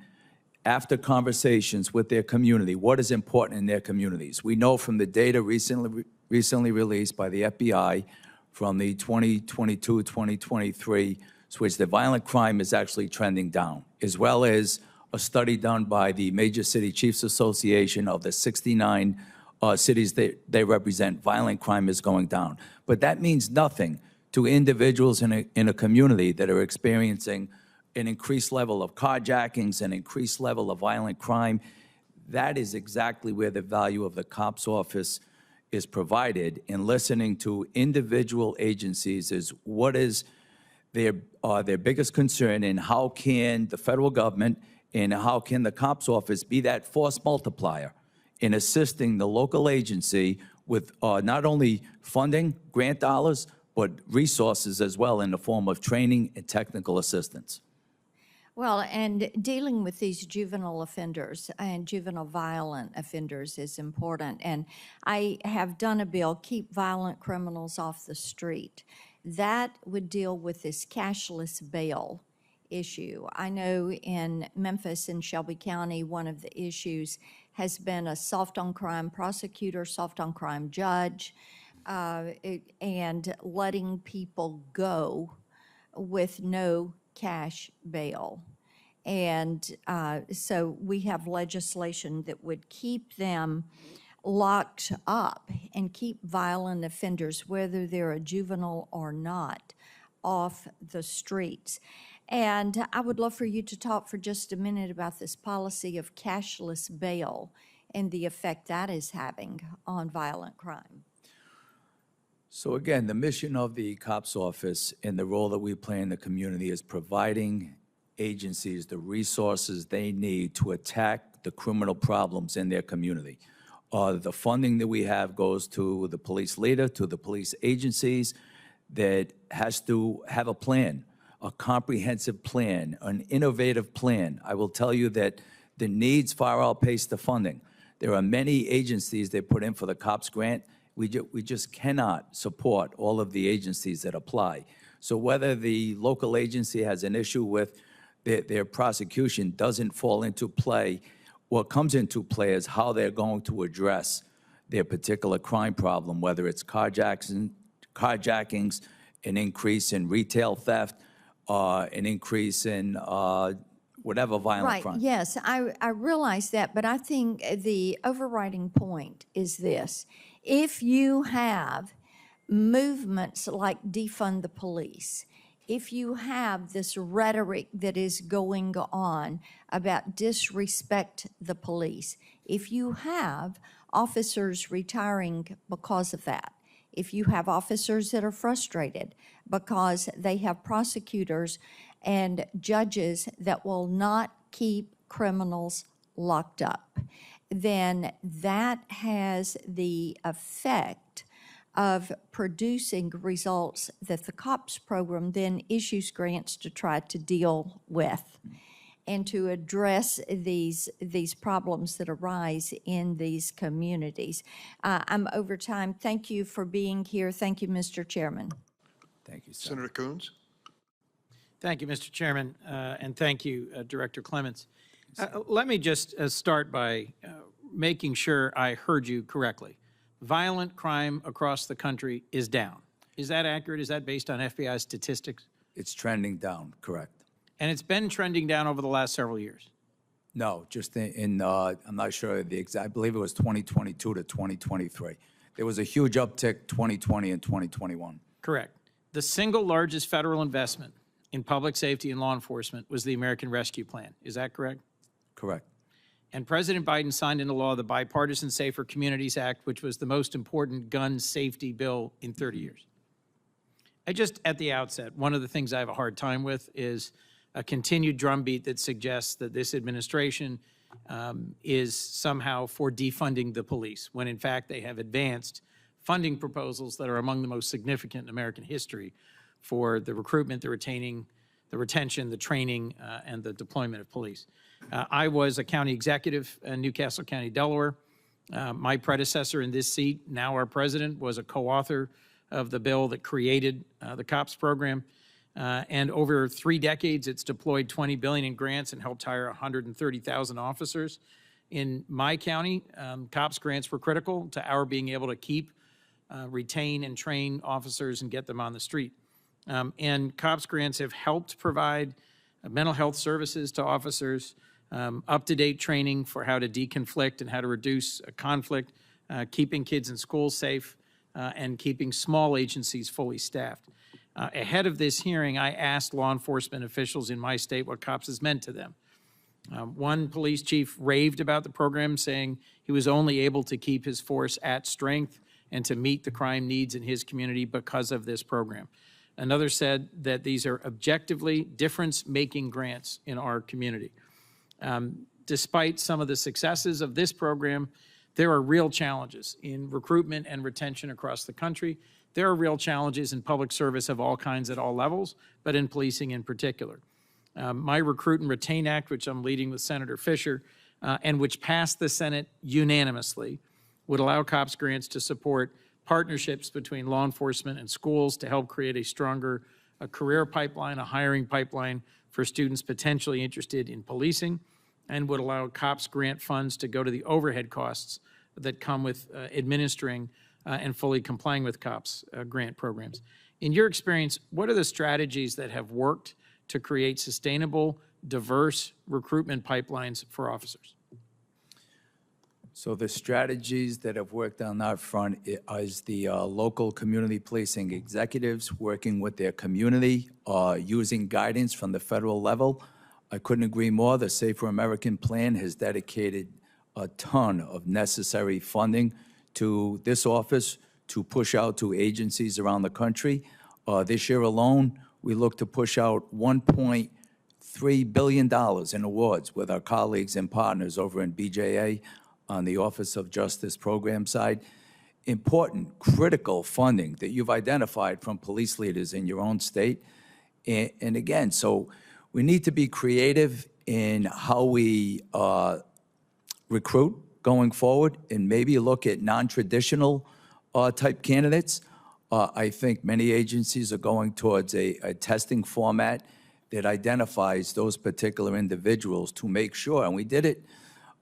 after conversations with their community, what is important in their communities. We know from the data recently released by the FBI from the 2022-2023 switch that violent crime is actually trending down, as well as a study done by the Major City Chiefs Association of the 69 cities they represent. Violent crime is going down. But that means nothing to individuals in a community that are experiencing an increased level of carjackings, an increased level of violent crime. That is exactly where the value of the COPS office is provided in listening to individual agencies is what is their biggest concern, and how can the federal government and how can the COPS office be that force multiplier in assisting the local agency with not only funding, grant dollars, but resources as well in the form of training and technical assistance. Well, and dealing with these juvenile offenders and juvenile violent offenders is important. And I have done a bill, Keep Violent Criminals Off the Street. That would deal with this cashless bail issue. I know in Memphis and Shelby County, one of the issues has been a soft-on-crime prosecutor, soft-on-crime judge, and letting people go with no cash bail. And so we have legislation that would keep them locked up and keep violent offenders, whether they're a juvenile or not, off the streets. And I would love for you to talk for just a minute about this policy of cashless bail and the effect that is having on violent crime. So again, the mission of the COPS office and the role that we play in the community is providing agencies the resources they need to attack the criminal problems in their community. The funding that we have goes to the police leader, to the police agencies that has to have a plan, a comprehensive plan, an innovative plan. I will tell you that the needs far outpace the funding. There are many agencies that put in for the COPS grant. We just cannot support all of the agencies that apply. So whether the local agency has an issue with their prosecution doesn't fall into play. What comes into play is how they're going to address their particular crime problem, whether it's carjackings, an increase in retail theft, an increase in whatever violent crime. Right, yes, I realize that, but I think the overriding point is this. If you have movements like defund the police, if you have this rhetoric that is going on about disrespect the police, if you have officers retiring because of that, if you have officers that are frustrated because they have prosecutors and judges that will not keep criminals locked up, then that has the effect of producing results that the COPS program then issues grants to try to deal with and to address these problems that arise in these communities. I'm over time. Thank you for being here. Thank you, Mr. Chairman. Thank you, Senator. Senator Coons? Thank you, Mr. Chairman, and thank you, Director Clements. Let me just start by making sure I heard you correctly. Violent crime across the country is down. Is that accurate? Is that based on FBI statistics? It's trending down, correct. And it's been trending down over the last several years? No, just in I'm not sure the exact, I believe it was 2022 to 2023. There was a huge uptick 2020 and 2021. Correct. The single largest federal investment in public safety and law enforcement was the American Rescue Plan. Is that correct? Correct. And President Biden signed into law the Bipartisan Safer Communities Act, which was the most important gun safety bill in 30 years. At the outset, one of the things I have a hard time with is a continued drumbeat that suggests that this administration is somehow for defunding the police, when in fact they have advanced funding proposals that are among the most significant in American history for the recruitment, the retention, the training, and the deployment of police. I was a county executive in Newcastle County, Delaware. My predecessor in this seat, now our president, was a co-author of the bill that created the COPS program. And over 3 decades, it's deployed $20 billion in grants and helped hire 130,000 officers. In my county, COPS grants were critical to our being able to keep, retain, and train officers and get them on the street. And COPS grants have helped provide mental health services to officers, up-to-date training for how to deconflict and how to reduce conflict, keeping kids in school safe, and keeping small agencies fully staffed. Ahead of this hearing, I asked law enforcement officials in my state what COPS has meant to them. One police chief raved about the program, saying he was only able to keep his force at strength and to meet the crime needs in his community because of this program. Another said that these are objectively difference-making grants in our community. Despite some of the successes of this program, there are real challenges in recruitment and retention across the country. There are real challenges in public service of all kinds at all levels, but in policing in particular. My Recruit and Retain Act, which I'm leading with Senator Fisher, and which passed the Senate unanimously, would allow COPS grants to support partnerships between law enforcement and schools to help create a stronger career pipeline, a hiring pipeline for students potentially interested in policing, and would allow COPS grant funds to go to the overhead costs that come with administering and fully complying with COPS grant programs. In your experience, what are the strategies that have worked to create sustainable, diverse recruitment pipelines for officers? So the strategies that have worked on that front is the local community policing executives working with their community, using guidance from the federal level. I couldn't agree more. The Safer American Plan has dedicated a ton of necessary funding to this office to push out to agencies around the country. This year alone, we look to push out $1.3 billion in awards with our colleagues and partners over in BJA on the Office of Justice program side. Important, critical funding that you've identified from police leaders in your own state. And again, so we need to be creative in how we recruit going forward and maybe look at non-traditional type candidates. I think many agencies are going towards a testing format that identifies those particular individuals to make sure, and we did it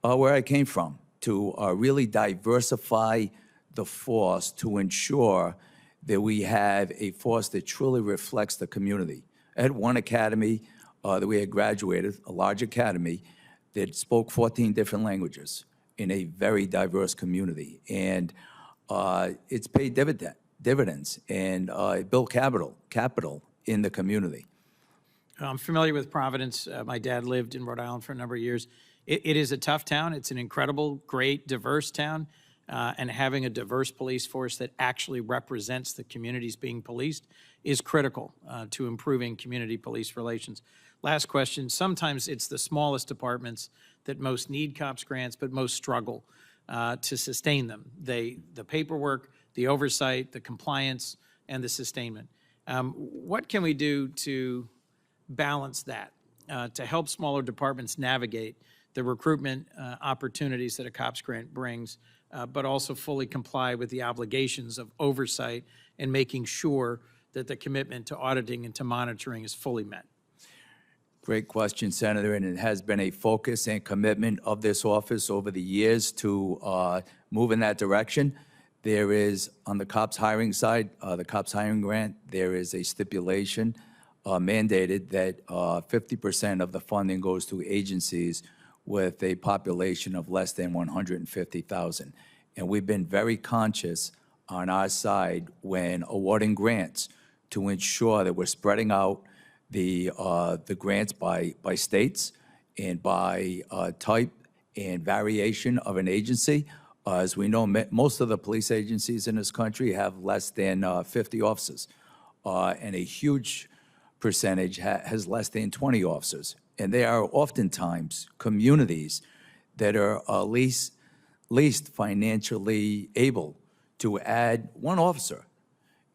where I came from, to really diversify the force to ensure that we have a force that truly reflects the community. I had one academy that we had graduated, a large academy, that spoke 14 different languages in a very diverse community. And it's paid dividends and built capital in the community. I'm familiar with Providence. My dad lived in Rhode Island for a number of years. It is a tough town. It's an incredible, great, diverse town. And having a diverse police force that actually represents the communities being policed is critical to improving community police relations. Last question. Sometimes it's the smallest departments that most need COPS grants, but most struggle to sustain them. The paperwork, the oversight, the compliance, and the sustainment. What can we do to balance that, to help smaller departments navigate the recruitment opportunities that a COPS grant brings, but also fully comply with the obligations of oversight and making sure that the commitment to auditing and to monitoring is fully met? Great question, Senator, and it has been a focus and commitment of this office over the years to move in that direction. There is, on the COPS hiring side, the COPS hiring grant, there is a stipulation mandated that 50% of the funding goes to agencies with a population of less than 150,000. And we've been very conscious on our side when awarding grants to ensure that we're spreading out the grants by states and by type and variation of an agency. As we know, most of the police agencies in this country have less than 50 officers, and a huge percentage has less than 20 officers. And they are oftentimes communities that are least financially able to add one officer.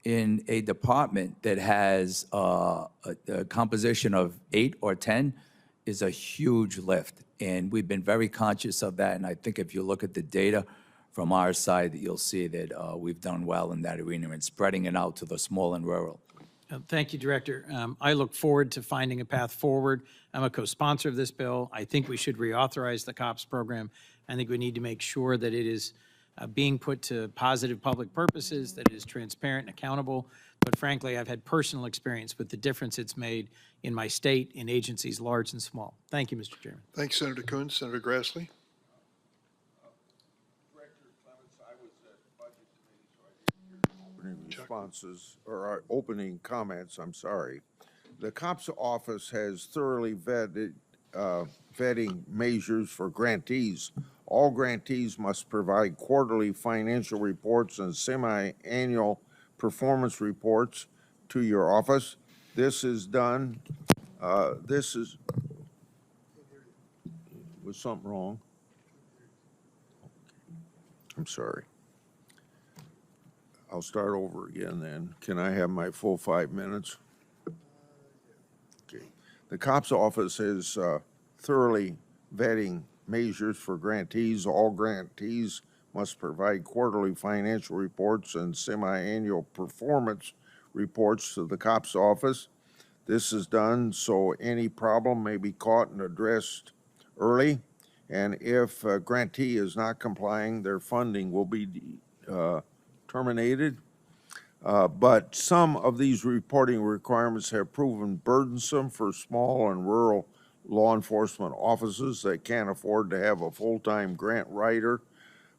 in a department that has a composition of 8 or 10 is a huge lift. And we've been very conscious of that. And I think if you look at the data from our side, that you'll see that we've done well in that arena and spreading it out to the small and rural. Thank you, Director. I look forward to finding a path forward. I'm a co-sponsor of this bill. I think we should reauthorize the COPS program. I think we need to make sure that it is being put to positive public purposes, that it is transparent and accountable. But frankly, I've had personal experience with the difference it's made in my state, in agencies large and small. Thank you, Mr. Chairman. Thanks, Senator Coons. Senator Grassley? Opening responses, or our opening comments, I'm sorry. The COPS office has thoroughly vetted, vetting measures for grantees. All grantees must provide quarterly financial reports and semi-annual performance reports to your office. This is done, was something wrong? I'm sorry. I'll start over again then. Can I have my full 5 minutes? Okay. The COPS office is thoroughly vetting measures for grantees. All grantees must provide quarterly financial reports and semi-annual performance reports to the COPS office. This is done so any problem may be caught and addressed early. And if a grantee is not complying, their funding will be terminated. But some of these reporting requirements have proven burdensome for small and rural law enforcement offices that can't afford to have a full-time grant writer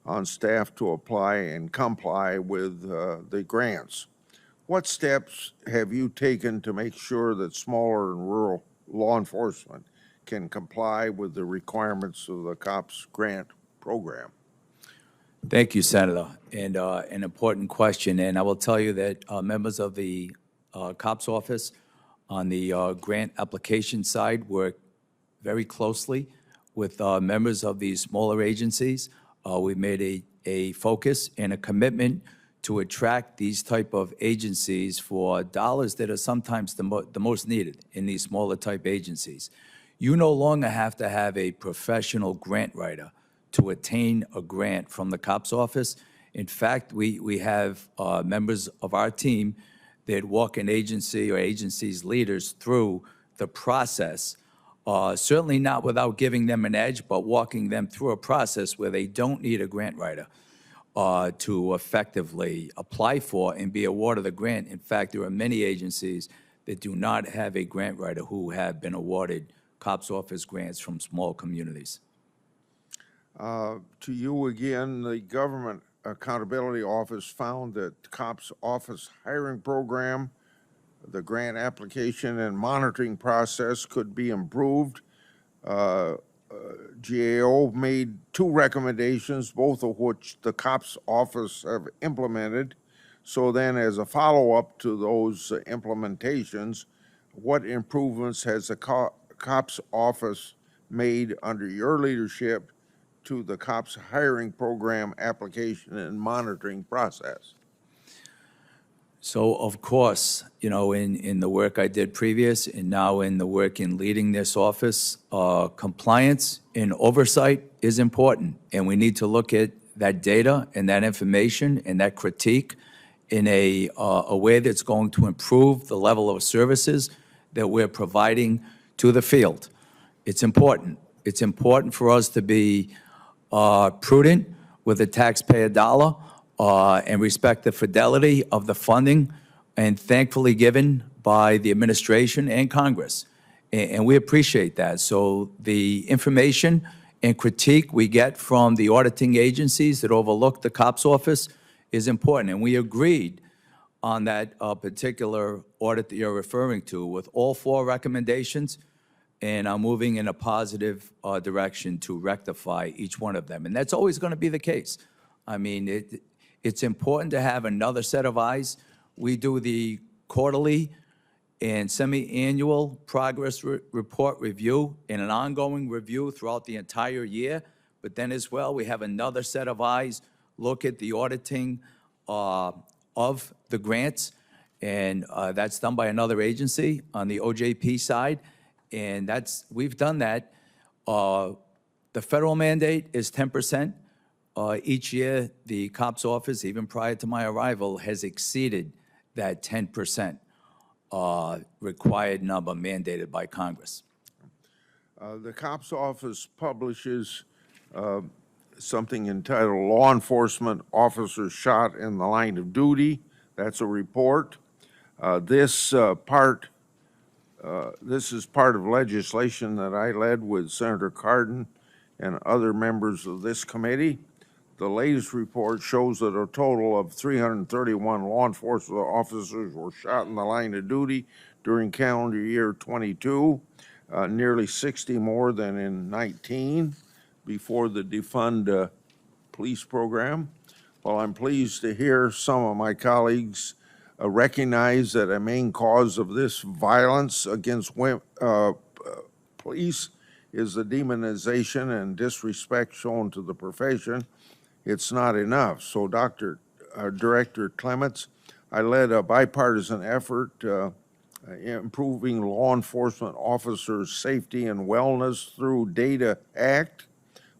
on staff to apply and comply with the grants. What steps have you taken to make sure that smaller and rural law enforcement can comply with the requirements of the COPS grant program? Thank you, Senator, and an important question. And I will tell you that members of the COPS office on the grant application side work very closely with members of these smaller agencies. We made a focus and a commitment to attract these type of agencies for dollars that are sometimes the most needed in these smaller type agencies. You no longer have to have a professional grant writer to attain a grant from the COPS office. In fact, we have members of our team that walk an agency or agency's leaders through the process, certainly not without giving them an edge, but walking them through a process where they don't need a grant writer to effectively apply for and be awarded the grant. In fact, there are many agencies that do not have a grant writer who have been awarded COPS office grants from small communities. To you again, the Government Accountability Office found that COPS office hiring program, the grant application and monitoring process could be improved. GAO made 2 recommendations, both of which the COPS office have implemented. So then as a follow-up to those implementations, what improvements has the COPS office made under your leadership to the COPS hiring program application and monitoring process? So, of course, you know, in the work I did previous and now in the work in leading this office, compliance and oversight is important. And we need to look at that data and that information and that critique in a way that's going to improve the level of services that we're providing to the field. It's important. It's important for us to be prudent with the taxpayer dollar and respect the fidelity of the funding and thankfully given by the administration and Congress. And we appreciate that. So the information and critique we get from the auditing agencies that overlook the COPS office is important. And we agreed on that particular audit that you're referring to with all 4 recommendations, and are moving in a positive direction to rectify each one of them. And that's always going to be the case. I mean, it's important to have another set of eyes. We do the quarterly and semi-annual progress report review and an ongoing review throughout the entire year. But then as well, we have another set of eyes look at the auditing of the grants, and that's done by another agency on the OJP side, and we've done that. The federal mandate is 10%. Each year, the COPS office, even prior to my arrival, has exceeded that 10% required number mandated by Congress. The COPS office publishes something entitled Law Enforcement Officers Shot in the Line of Duty. That's a report. This is part of legislation that I led with Senator Cardin and other members of this committee. The latest report shows that a total of 331 law enforcement officers were shot in the line of duty during calendar year 22, nearly 60 more than in 19 before the defund police program. Well, I'm pleased to hear some of my colleagues recognize that a main cause of this violence against police is the demonization and disrespect shown to the profession. It's not enough. So, Director Clements, I led a bipartisan effort improving law enforcement officers' safety and wellness through DATA Act.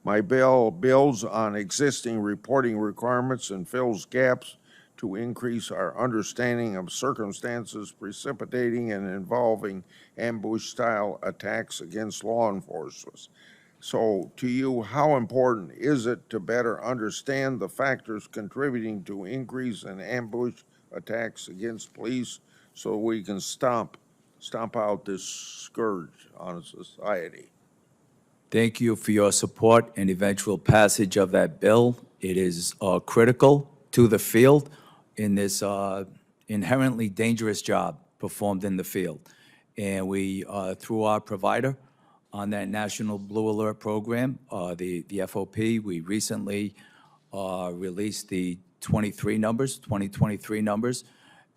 My bill builds on existing reporting requirements and fills gaps to increase our understanding of circumstances precipitating and involving ambush-style attacks against law enforcement. So, to you, how important is it to better understand the factors contributing to increase in ambush attacks against police so we can stomp out this scourge on society? Thank you for your support and eventual passage of that bill. It is critical to the field in this inherently dangerous job performed in the field. And we, through our provider on that National Blue Alert program, the FOP, we recently released the 2023 numbers,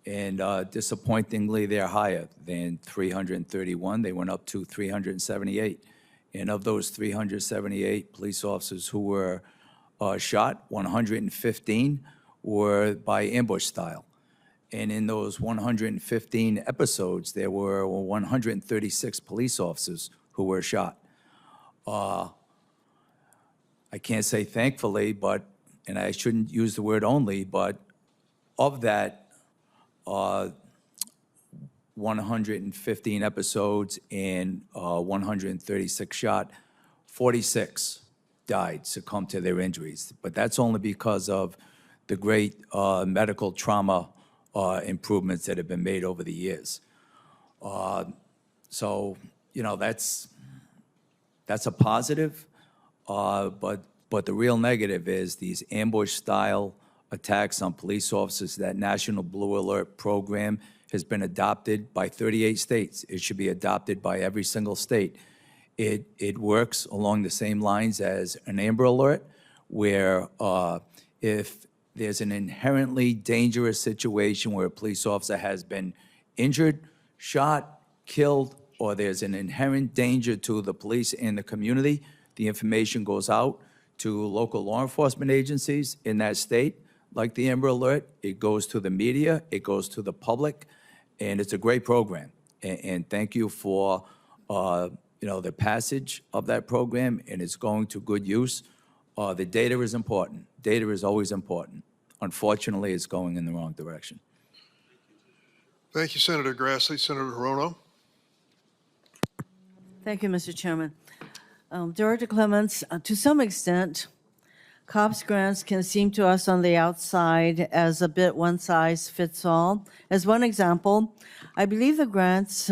and disappointingly, they're higher than 331. They went up to 378. And of those 378 police officers who were shot, 115 were by ambush style. And in those 115 episodes, there were 136 police officers who were shot. I can't say thankfully, and I shouldn't use the word only, but of that 115 episodes and 136 shot, 46 died, succumbed to their injuries. But that's only because of the great medical trauma improvements that have been made over the years. So, you know, that's a positive, but the real negative is these ambush-style attacks on police officers. That National Blue Alert program has been adopted by 38 states. It should be adopted by every single state. It works along the same lines as an Amber Alert, where if there's an inherently dangerous situation where a police officer has been injured, shot, killed, or there's an inherent danger to the police and the community, the information goes out to local law enforcement agencies in that state, like the Amber Alert. It goes to the media, it goes to the public, and it's a great program. And thank you for the passage of that program, and it's going to good use. The data is important. Data is always important. Unfortunately, it's going in the wrong direction. Thank you, Senator Grassley. Senator Hirono. Thank you, Mr. Chairman. Director Clements, to some extent, COPS grants can seem to us on the outside as a bit one-size-fits-all. As one example, I believe the grants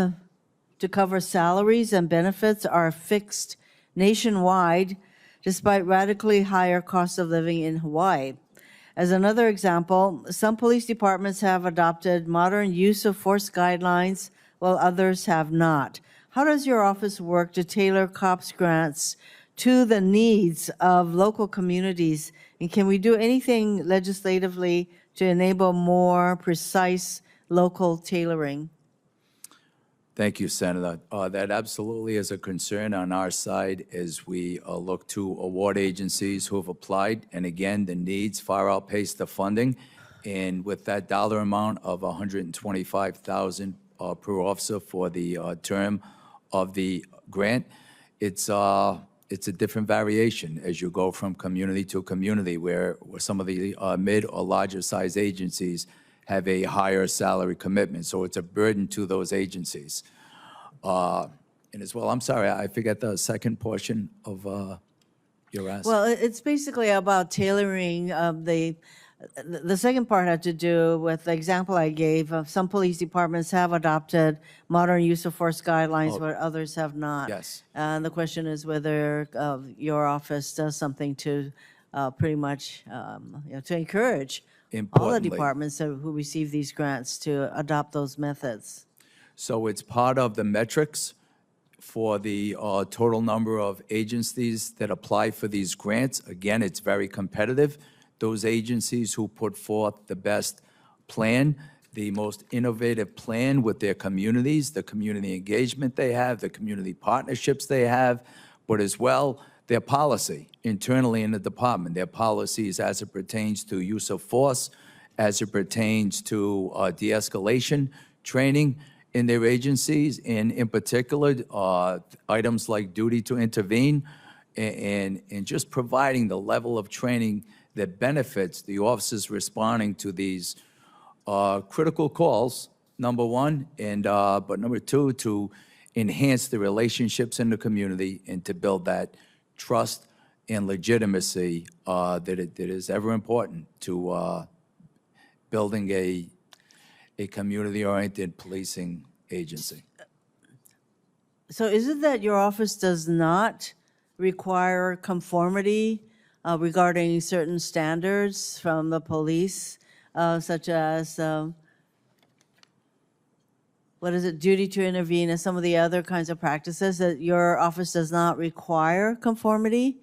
to cover salaries and benefits are fixed nationwide, despite radically higher cost of living in Hawaii. As another example, some police departments have adopted modern use of force guidelines, while others have not. How does your office work to tailor COPS grants to the needs of local communities? And can we do anything legislatively to enable more precise local tailoring? Thank you, Senator. That absolutely is a concern on our side as we look to award agencies who have applied. And again, the needs far outpace the funding. And with that dollar amount of $125,000 per officer for the term of the grant, it's a different variation as you go from community to community, where some of the mid or larger size agencies have a higher salary commitment. So it's a burden to those agencies. And as well, I'm sorry, I forget the second portion of your ask. Well, it's basically about tailoring the second part had to do with the example I gave of some police departments have adopted modern use of force guidelines where others have not. Yes. And the question is whether your office does something to pretty much, to encourage all the Importantly. departments who receive these grants to adopt those methods. So it's part of the metrics for the total number of agencies that apply for these grants. Again, it's very competitive. Those agencies who put forth the best plan, the most innovative plan with their communities, the community engagement they have, the community partnerships they have, but as well, their policy internally in the department, their policies as it pertains to use of force, as it pertains to de-escalation training in their agencies, and in particular, items like duty to intervene, and just providing the level of training that benefits the officers responding to these critical calls, number one, and but number two, to enhance the relationships in the community and to build that trust and legitimacy that is ever important to building a community-oriented policing agency. So is it that your office does not require conformity regarding certain standards from the police, such as, duty to intervene and some of the other kinds of practices, that your office does not require conformity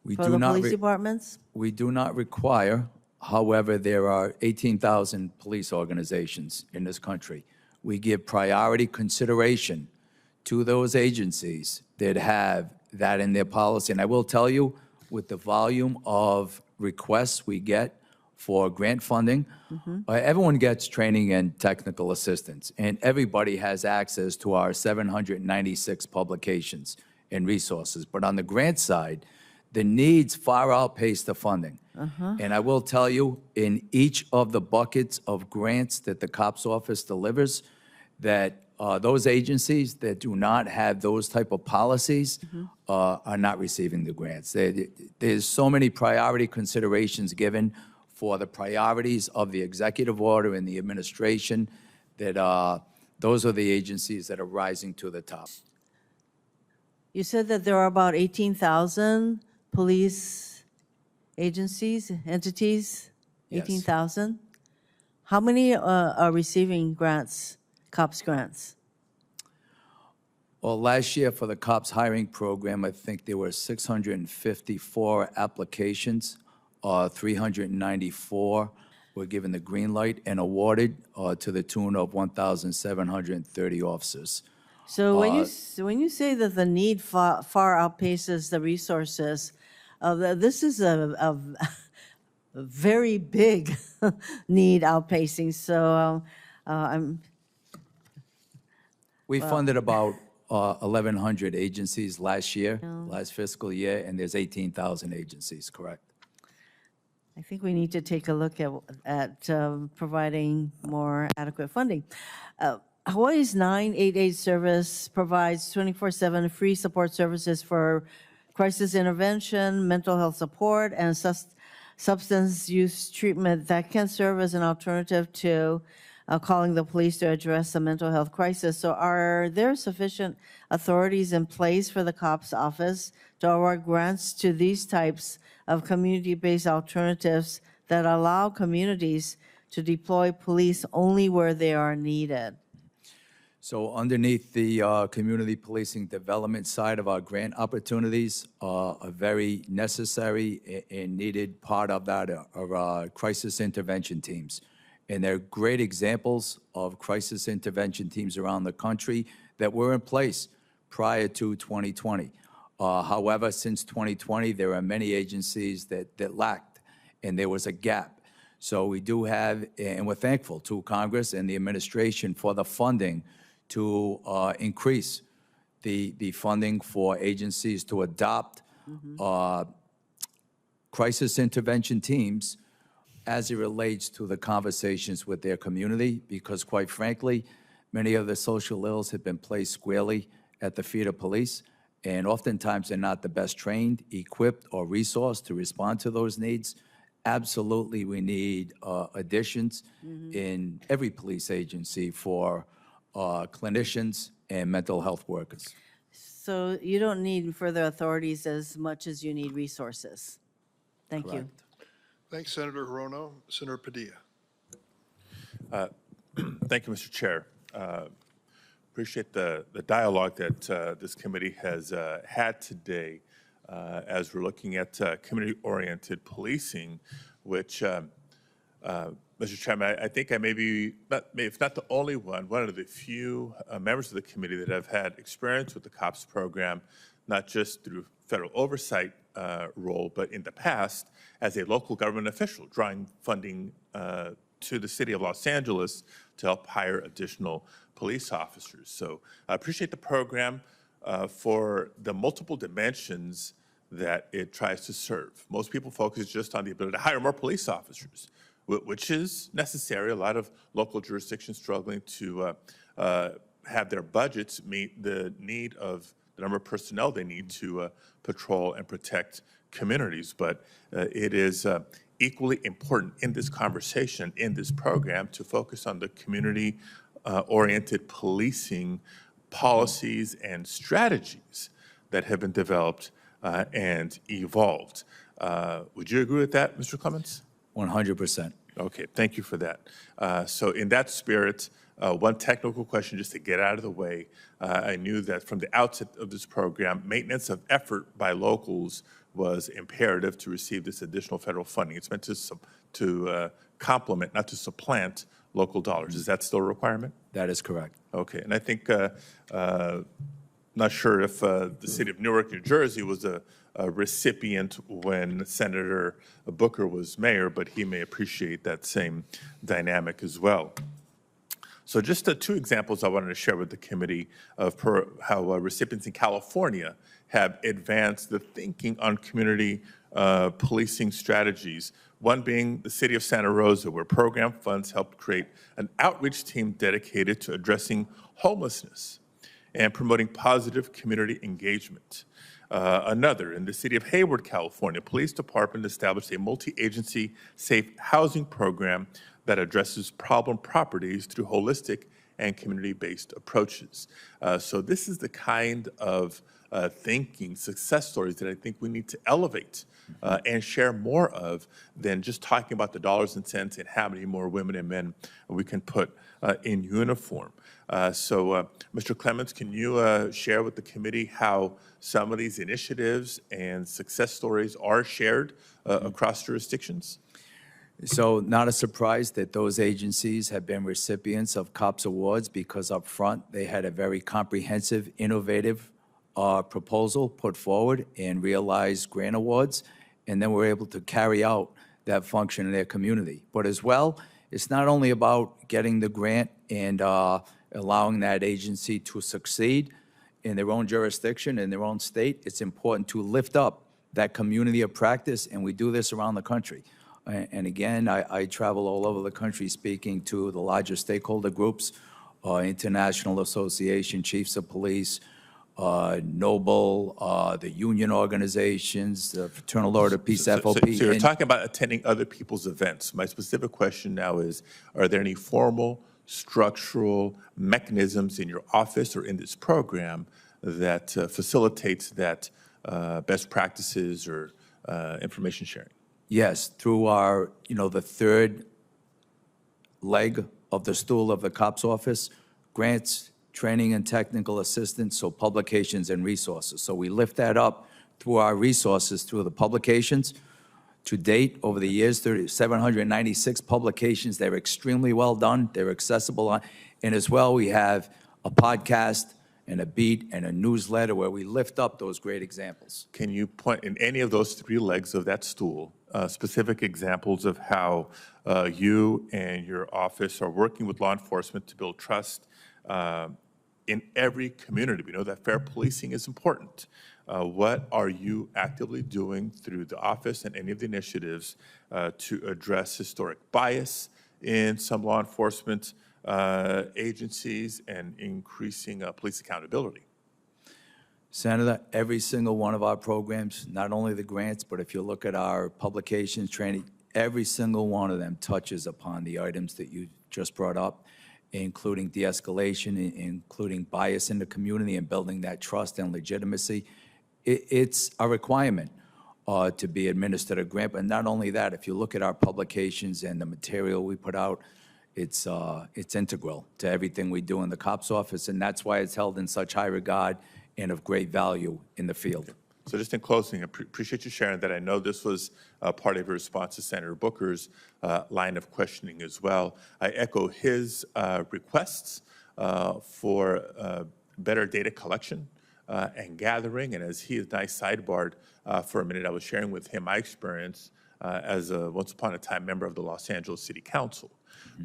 We for do the not police departments? We do not require, however, there are 18,000 police organizations in this country. We give priority consideration to those agencies that have that in their policy. And I will tell you, with the volume of requests we get for grant funding, everyone gets training and technical assistance, and everybody has access to our 796 publications and resources. But on the grant side, the needs far outpace the funding. And I will tell you, in each of the buckets of grants that the COPS office delivers, that those agencies that do not have those type of policies are not receiving the grants. There's so many priority considerations given for the priorities of the executive order and the administration that those are the agencies that are rising to the top. You said that there are about 18,000 police agencies, entities? Yes. 18,000? How many are receiving grants, COPS grants? Well, last year for the COPS hiring program, I think there were 654 applications. 394 were given the green light and awarded to the tune of 1,730 officers. So when you say that the need far outpaces the resources, this is a very big need outpacing. So We funded about 1,100 agencies last year, last fiscal year, and there's 18,000 agencies, correct? I think we need to take a look at providing more adequate funding. Hawaii's 988 service provides 24/7 free support services for crisis intervention, mental health support, and substance use treatment that can serve as an alternative to calling the police to address a mental health crisis. So are there sufficient authorities in place for the COPS office to award grants to these types of community-based alternatives that allow communities to deploy police only where they are needed? So underneath the community policing development side of our grant opportunities, a very necessary and needed part of that are our crisis intervention teams. And they're great examples of crisis intervention teams around the country that were in place prior to 2020. However, since 2020, there are many agencies that lacked, and there was a gap. So we do have, and we're thankful to Congress and the administration for the funding to increase the funding for agencies to adopt crisis intervention teams as it relates to the conversations with their community, because quite frankly, many of the social ills have been placed squarely at the feet of police, and oftentimes they're not the best trained, equipped, or resourced to respond to those needs. Absolutely, we need additions in every police agency for clinicians and mental health workers. So you don't need further authorities as much as you need resources. Thank you. Correct. Thanks, Senator Hirono. Senator Padilla. Thank you, Mr. Chair. Appreciate the dialogue that this committee has had today as we're looking at community-oriented policing, which, Mr. Chairman, I think I may be, if not the only one of the few members of the committee that have had experience with the COPS program, not just through federal oversight role, but in the past as a local government official, drawing funding to the city of Los Angeles to help hire additional police officers. So I appreciate the program for the multiple dimensions that it tries to serve. Most people focus just on the ability to hire more police officers, which is necessary. A lot of local jurisdictions struggling to have their budgets meet the need of the number of personnel they need to patrol and protect communities. But it is equally important in this conversation, in this program, to focus on the community-oriented policing policies and strategies that have been developed and evolved. Would you agree with that, Mr. Clements? 100%. Okay, thank you for that. So in that spirit, one technical question just to get out of the way. I knew that from the outset of this program, maintenance of effort by locals was imperative to receive this additional federal funding. It's meant to complement, not to supplant, local dollars. Is that still a requirement? That is correct. Okay, and I think, not sure if the city of Newark, New Jersey was a recipient when Senator Booker was mayor, but he may appreciate that same dynamic as well. So just two examples I wanted to share with the committee of how recipients in California have advanced the thinking on community policing strategies. One being the city of Santa Rosa, where program funds helped create an outreach team dedicated to addressing homelessness and promoting positive community engagement. Another, in the city of Hayward, California, police department established a multi-agency safe housing program that addresses problem properties through holistic and community-based approaches. So this is the kind of thinking, success stories that I think we need to elevate and share more of than just talking about the dollars and cents and how many more women and men we can put in uniform. So, Mr. Clements, can you share with the committee how some of these initiatives and success stories are shared across jurisdictions? So not a surprise that those agencies have been recipients of COPS awards, because up front they had a very comprehensive, innovative proposal put forward and realized grant awards, and then were able to carry out that function in their community. But as well, it's not only about getting the grant and allowing that agency to succeed in their own jurisdiction, in their own state. It's important to lift up that community of practice, and we do this around the country. And again, I travel all over the country speaking to the larger stakeholder groups, International Association, Chiefs of Police, Noble, the union organizations, the Fraternal Order of Peace, FOP. So you're and- talking about attending other people's events. My specific question now is, are there any formal structural mechanisms in your office or in this program that facilitates that best practices or information sharing? Yes, through our, the third leg of the stool of the COPS office, grants, training and technical assistance, so publications and resources. So we lift that up through our resources, through the publications. To date, over the years, 796 publications. They're extremely well done. They're accessible. And as well, we have a podcast and a beat and a newsletter where we lift up those great examples. Can you point in any of those three legs of that stool specific examples of how you and your office are working with law enforcement to build trust in every community. We know that fair policing is important. What are you actively doing through the office and any of the initiatives to address historic bias in some law enforcement agencies and increasing police accountability? Senator, every single one of our programs, not only the grants, but if you look at our publications, training, every single one of them touches upon the items that you just brought up, including de-escalation, including bias in the community and building that trust and legitimacy. It's a requirement to be administered a grant, but not only that, if you look at our publications and the material we put out, it's integral to everything we do in the COPS office, and that's why it's held in such high regard and of great value in the field. So just in closing, I appreciate you sharing that. I know this was part of your response to Senator Booker's line of questioning as well. I echo his requests for better data collection and gathering. And as he and I sidebarred for a minute, I was sharing with him my experience as a once upon a time member of the Los Angeles City Council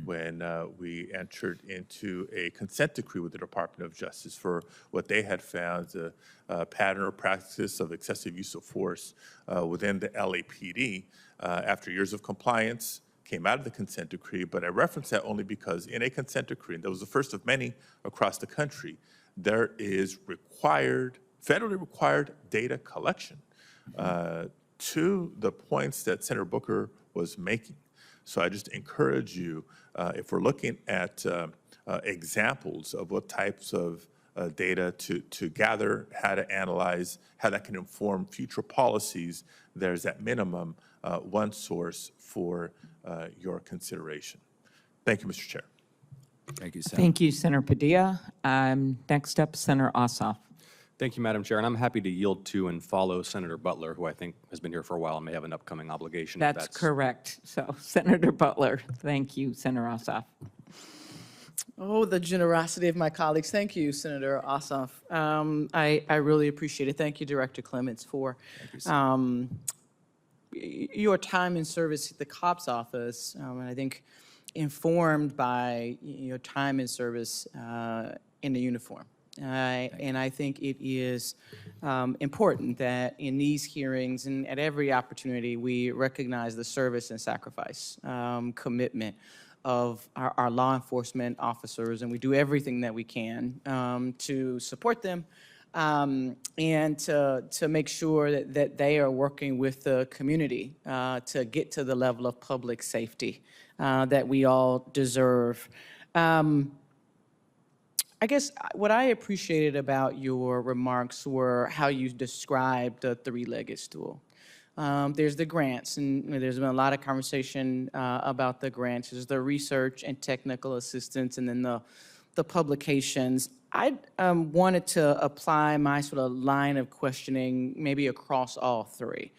when we entered into a consent decree with the Department of Justice for what they had found a pattern or practice of excessive use of force within the LAPD. After years of compliance, came out of the consent decree, but I reference that only because in a consent decree, and that was the first of many across the country, there is federally required data collection to the points that Senator Booker was making. So I just encourage you, if we're looking at examples of what types of data to gather, how to analyze, how that can inform future policies, there's at minimum one source for your consideration. Thank you, Mr. Chair. Thank you, Senator. Thank you, Senator Padilla. Next up, Senator Ossoff. Thank you, Madam Chair, and I'm happy to yield to and follow Senator Butler, who I think has been here for a while and may have an upcoming obligation. if That's correct. So, Senator Butler, thank you, Senator Ossoff. Oh, the generosity of my colleagues. Thank you, Senator Ossoff. I really appreciate it. Thank you, Director Clements, for your time in service at the COPS office, and I think informed by your time in service in the uniform. And I think it is important that in these hearings and at every opportunity, we recognize the service and sacrifice, commitment of our law enforcement officers, and we do everything that we can to support them and to make sure that they are working with the community to get to the level of public safety that we all deserve. I guess what I appreciated about your remarks were how you described the three-legged stool. There's the grants, and there's been a lot of conversation about the grants. There's the research and technical assistance, and then the publications. I wanted to apply my sort of line of questioning maybe across all three.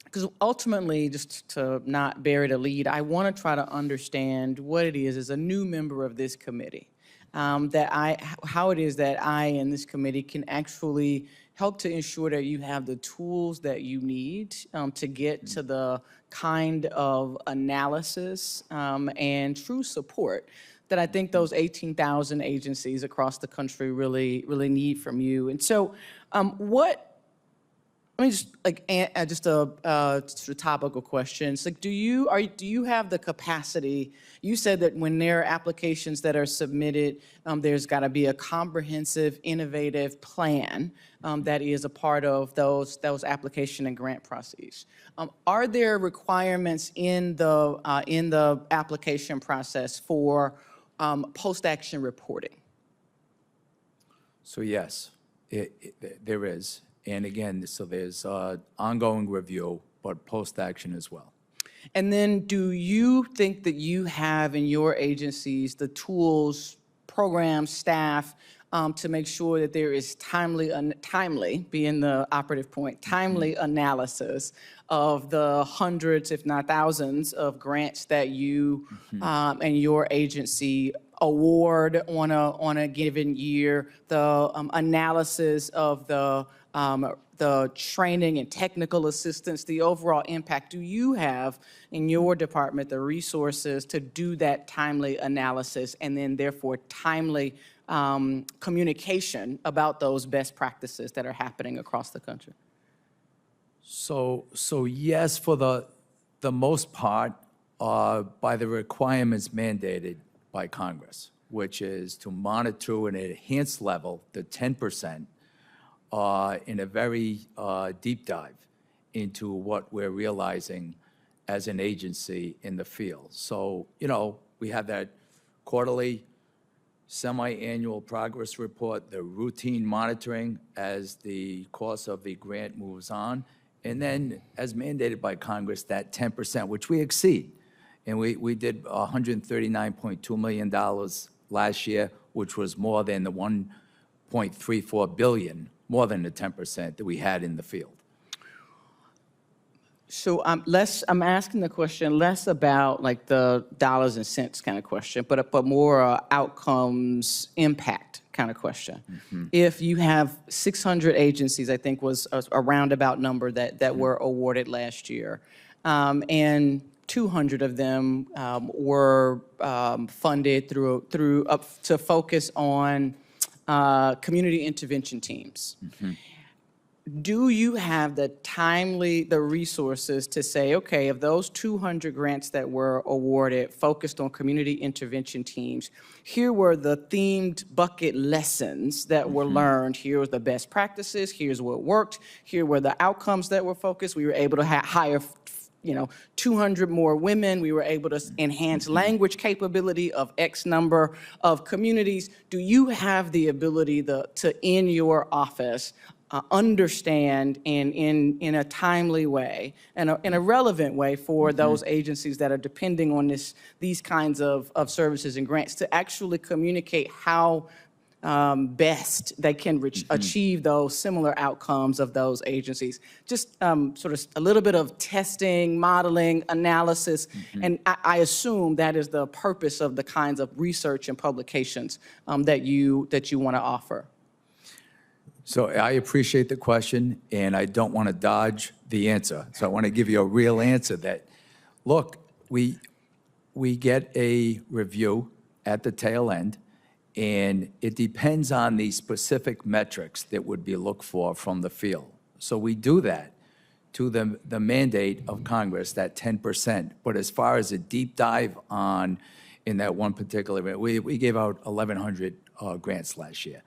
Because ultimately, just to not bury the lead, I want to try to understand what it is as a new member of this committee. How it is that I and this committee can actually help to ensure that you have the tools that you need to get to the kind of analysis and true support that I think those 18,000 agencies across the country really need from you. And so let me just just a topical question. It's like, do you have the capacity? You said that when there are applications that are submitted, there's got to be a comprehensive, innovative plan that is a part of those application and grant processes. Are there requirements in the application process for post-action reporting? So yes, there is. And again, so there's ongoing review, but post-action as well. And then do you think that you have in your agencies the tools, programs, staff, to make sure that there is timely, being the operative point, timely analysis of the hundreds, if not thousands, of grants that you and your agency award on a given year, the analysis of the the training and technical assistance, the overall impact? Do you have in your department the resources to do that timely analysis and then therefore timely communication about those best practices that are happening across the country? So yes, for the most part, by the requirements mandated by Congress, which is to monitor at an enhanced level the 10% in a very deep dive into what we're realizing as an agency in the field. So, we have that quarterly, semi-annual progress report, the routine monitoring as the course of the grant moves on, and then, as mandated by Congress, that 10%, which we exceed. And we did $139.2 million last year, which was more than the $1.34 billion, more than the 10% that we had in the field. So I'm asking the question less about like the dollars and cents kind of question, but more outcomes impact kind of question. If you have 600 agencies, I think was a roundabout number that were awarded last year, and 200 of them were funded through up to focus on community intervention teams. Do you have the resources to say, okay, of those 200 grants that were awarded focused on community intervention teams, here were the themed bucket lessons that were learned. Here was the best practices. Here's what worked. Here were the outcomes that were focused. We were able to hire 200 more women. We were able to enhance language capability of X number of communities. Do you have the ability to in your office, understand in a timely way and in a relevant way for those agencies that are depending on these kinds of services and grants to actually communicate how best they can achieve those similar outcomes of those agencies? Just sort of a little bit of testing, modeling, analysis, and I assume that is the purpose of the kinds of research and publications that you want to offer. So I appreciate the question, and I don't want to dodge the answer. So I want to give you a real answer that, look, we get a review at the tail end, and it depends on the specific metrics that would be looked for from the field. So we do that to the mandate of Congress, that 10%. But as far as a deep dive in that one particular event, we gave out 1,100 grants last year.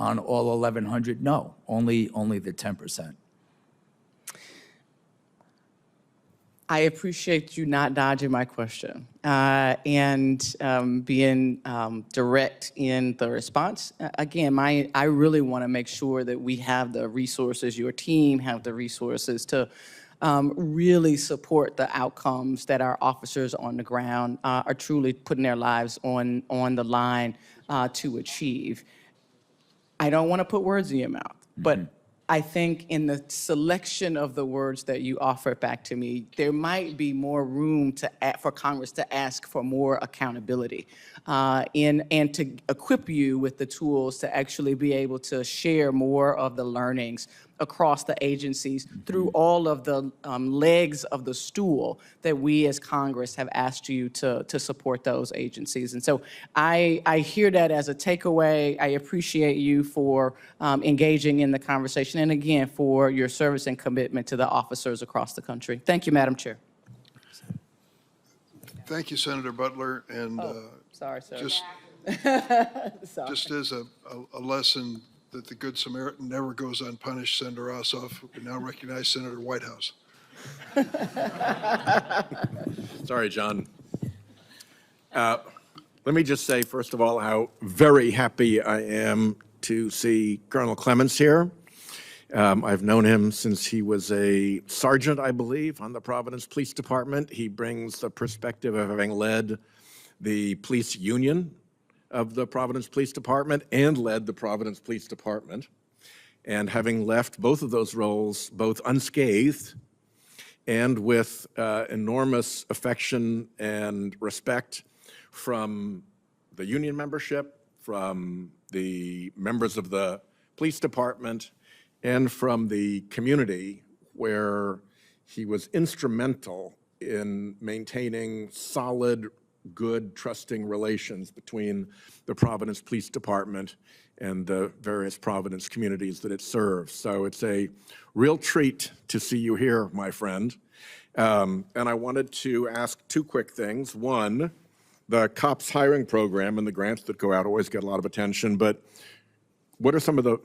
On all 1,100, no, only the 10%. I appreciate you not dodging my question and being direct in the response. Again, I really want to make sure that we have the resources, your team have the resources to really support the outcomes that our officers on the ground are truly putting their lives on the line to achieve. I don't want to put words in your mouth, but I think in the selection of the words that you offered back to me, there might be more room for Congress to ask for more accountability and to equip you with the tools to actually be able to share more of the learnings across the agencies through all of the legs of the stool that we as Congress have asked you to support those agencies. And so I hear that as a takeaway. I appreciate you for engaging in the conversation and again for your service and commitment to the officers across the country. Thank you, Madam Chair. Thank you, Senator Butler. And Sorry, sir. just as a lesson that the Good Samaritan never goes unpunished, Senator Ossoff, we now recognize Senator Whitehouse. Sorry, John. Let me just say, first of all, how very happy I am to see Colonel Clements here. I've known him since he was a sergeant, I believe, on the Providence Police Department. He brings the perspective of having led the police union of the Providence Police Department and led the Providence Police Department. And having left both of those roles, both unscathed and with enormous affection and respect from the union membership, from the members of the police department, and from the community, where he was instrumental in maintaining solid, good, trusting relations between the Providence Police Department and the various Providence communities that it serves. So it's a real treat to see you here, my friend. And I wanted to ask two quick things. One, the COPS hiring program and the grants that go out always get a lot of attention, but what are some of the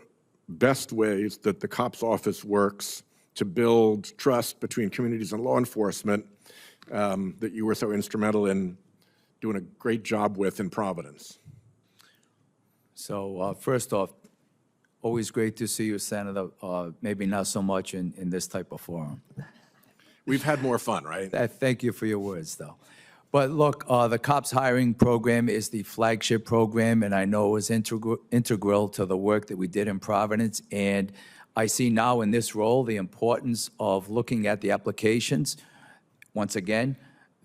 best ways that the COPS office works to build trust between communities and law enforcement that you were so instrumental in doing a great job with in Providence? So first off, always great to see you, Senator. Maybe not so much in this type of forum. We've had more fun, right? Thank you for your words, though. But look, the COPS hiring program is the flagship program, and I know it was integral to the work that we did in Providence. And I see now in this role the importance of looking at the applications. Once again,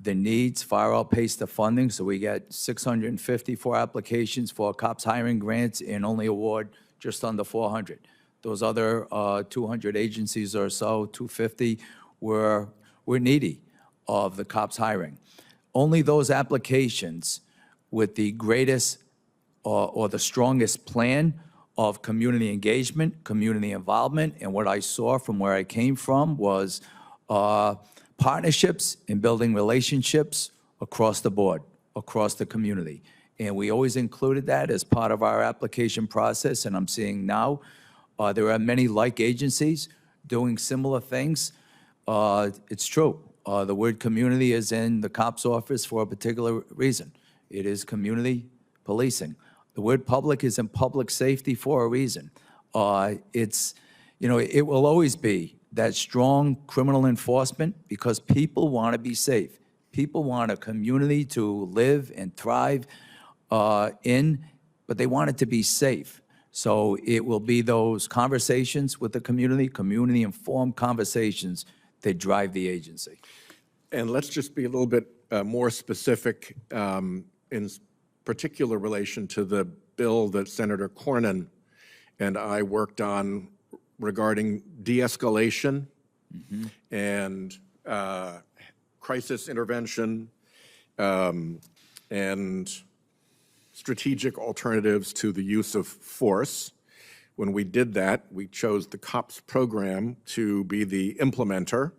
the needs far outpace the funding, so we get 654 applications for COPS hiring grants and only award just under 400. Those other 200 agencies or so, 250, were needy of the COPS hiring. Only those applications with the greatest or the strongest plan of community engagement, community involvement, and what I saw from where I came from was partnerships and building relationships across the board, across the community. And we always included that as part of our application process, and I'm seeing now there are many like agencies doing similar things. It's true. The word community is in the COPS office for a particular reason. It is community policing. The word public is in public safety for a reason. It will always be that strong criminal enforcement because people want to be safe. People want a community to live and thrive in, but they want it to be safe. So it will be those conversations with the community, community-informed conversations that drive the agency. And let's just be a little bit more specific in particular relation to the bill that Senator Cornyn and I worked on regarding de-escalation and crisis intervention and strategic alternatives to the use of force. When we did that, we chose the COPS program to be the implementer,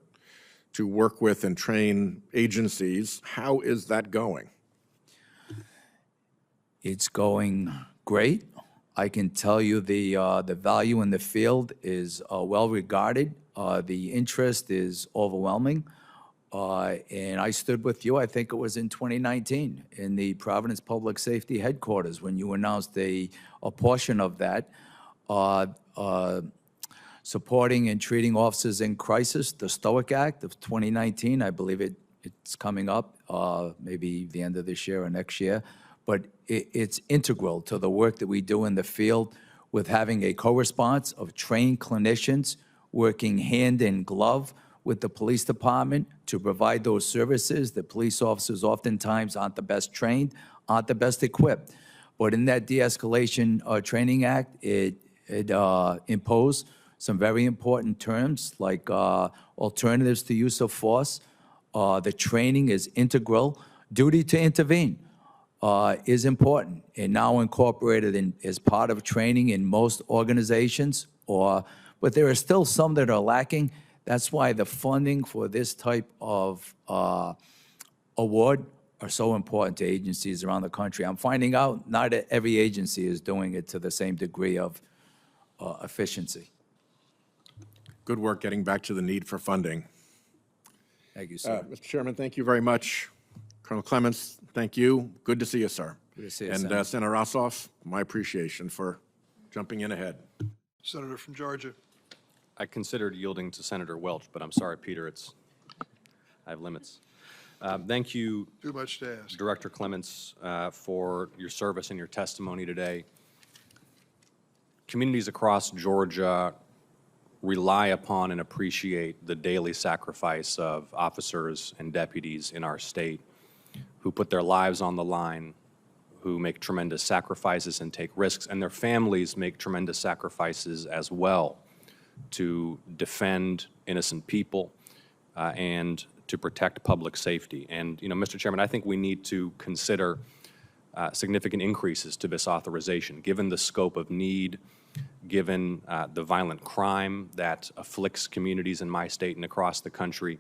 to work with and train agencies. How is that going? It's going great. I can tell you the value in the field is well regarded. The interest is overwhelming. And I stood with you, I think it was in 2019, in the Providence Public Safety Headquarters when you announced a portion of that, supporting and treating officers in crisis, the STOIC Act of 2019. I believe it's coming up, maybe the end of this year or next year. But it's integral to the work that we do in the field with having a co-response of trained clinicians working hand in glove with the police department to provide those services. The police officers oftentimes aren't the best trained, aren't the best equipped. But in that De-Escalation Training Act, it imposed some very important terms like alternatives to use of force. The training is integral. Duty to intervene is important and now incorporated as part of training in most organizations, but there are still some that are lacking. That's why the funding for this type of award are so important to agencies around the country. I'm finding out not every agency is doing it to the same degree of efficiency. Good work getting back to the need for funding. Thank you, sir. Mr. Chairman, thank you very much. Colonel Clements, thank you. Good to see you, sir. Good to see you, and Senator. Senator Ossoff, my appreciation for jumping in ahead. Senator from Georgia. I considered yielding to Senator Welch, but I'm sorry, Peter, I have limits. Thank you, Too much to ask. Director Clements, for your service and your testimony today. Communities across Georgia rely upon and appreciate the daily sacrifice of officers and deputies in our state who put their lives on the line, who make tremendous sacrifices and take risks, and their families make tremendous sacrifices as well to defend innocent people, and to protect public safety. And, Mr. Chairman, I think we need to consider significant increases to this authorization, given the scope of need, given the violent crime that afflicts communities in my state and across the country.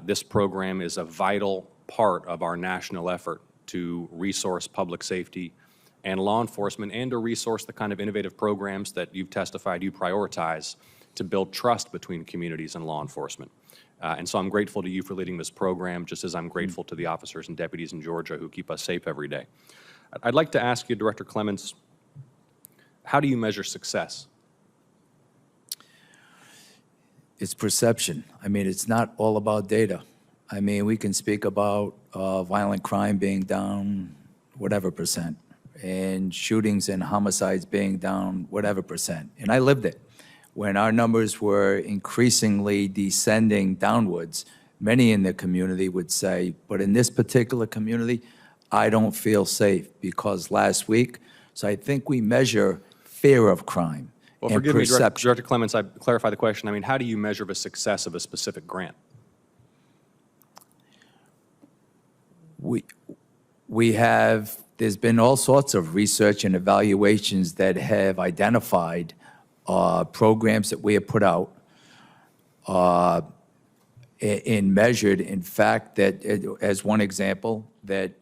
This program is a vital part of our national effort to resource public safety and law enforcement, and to resource the kind of innovative programs that you've testified you prioritize to build trust between communities and law enforcement. And so I'm grateful to you for leading this program, just as I'm grateful to the officers and deputies in Georgia who keep us safe every day. I'd like to ask you, Director Clements, how do you measure success? It's perception. I mean, it's not all about data. I mean, we can speak about violent crime being down whatever percent, and shootings and homicides being down whatever percent. And I lived it. When our numbers were increasingly descending downwards, many in the community would say, but in this particular community, I don't feel safe because last week. So I think we measure fear of crime Well, and forgive me, perception. Director Clements, I clarify the question. I mean, how do you measure the success of a specific grant? There's been all sorts of research and evaluations that have identified programs that we have put out and measured, in fact, that, as one example, that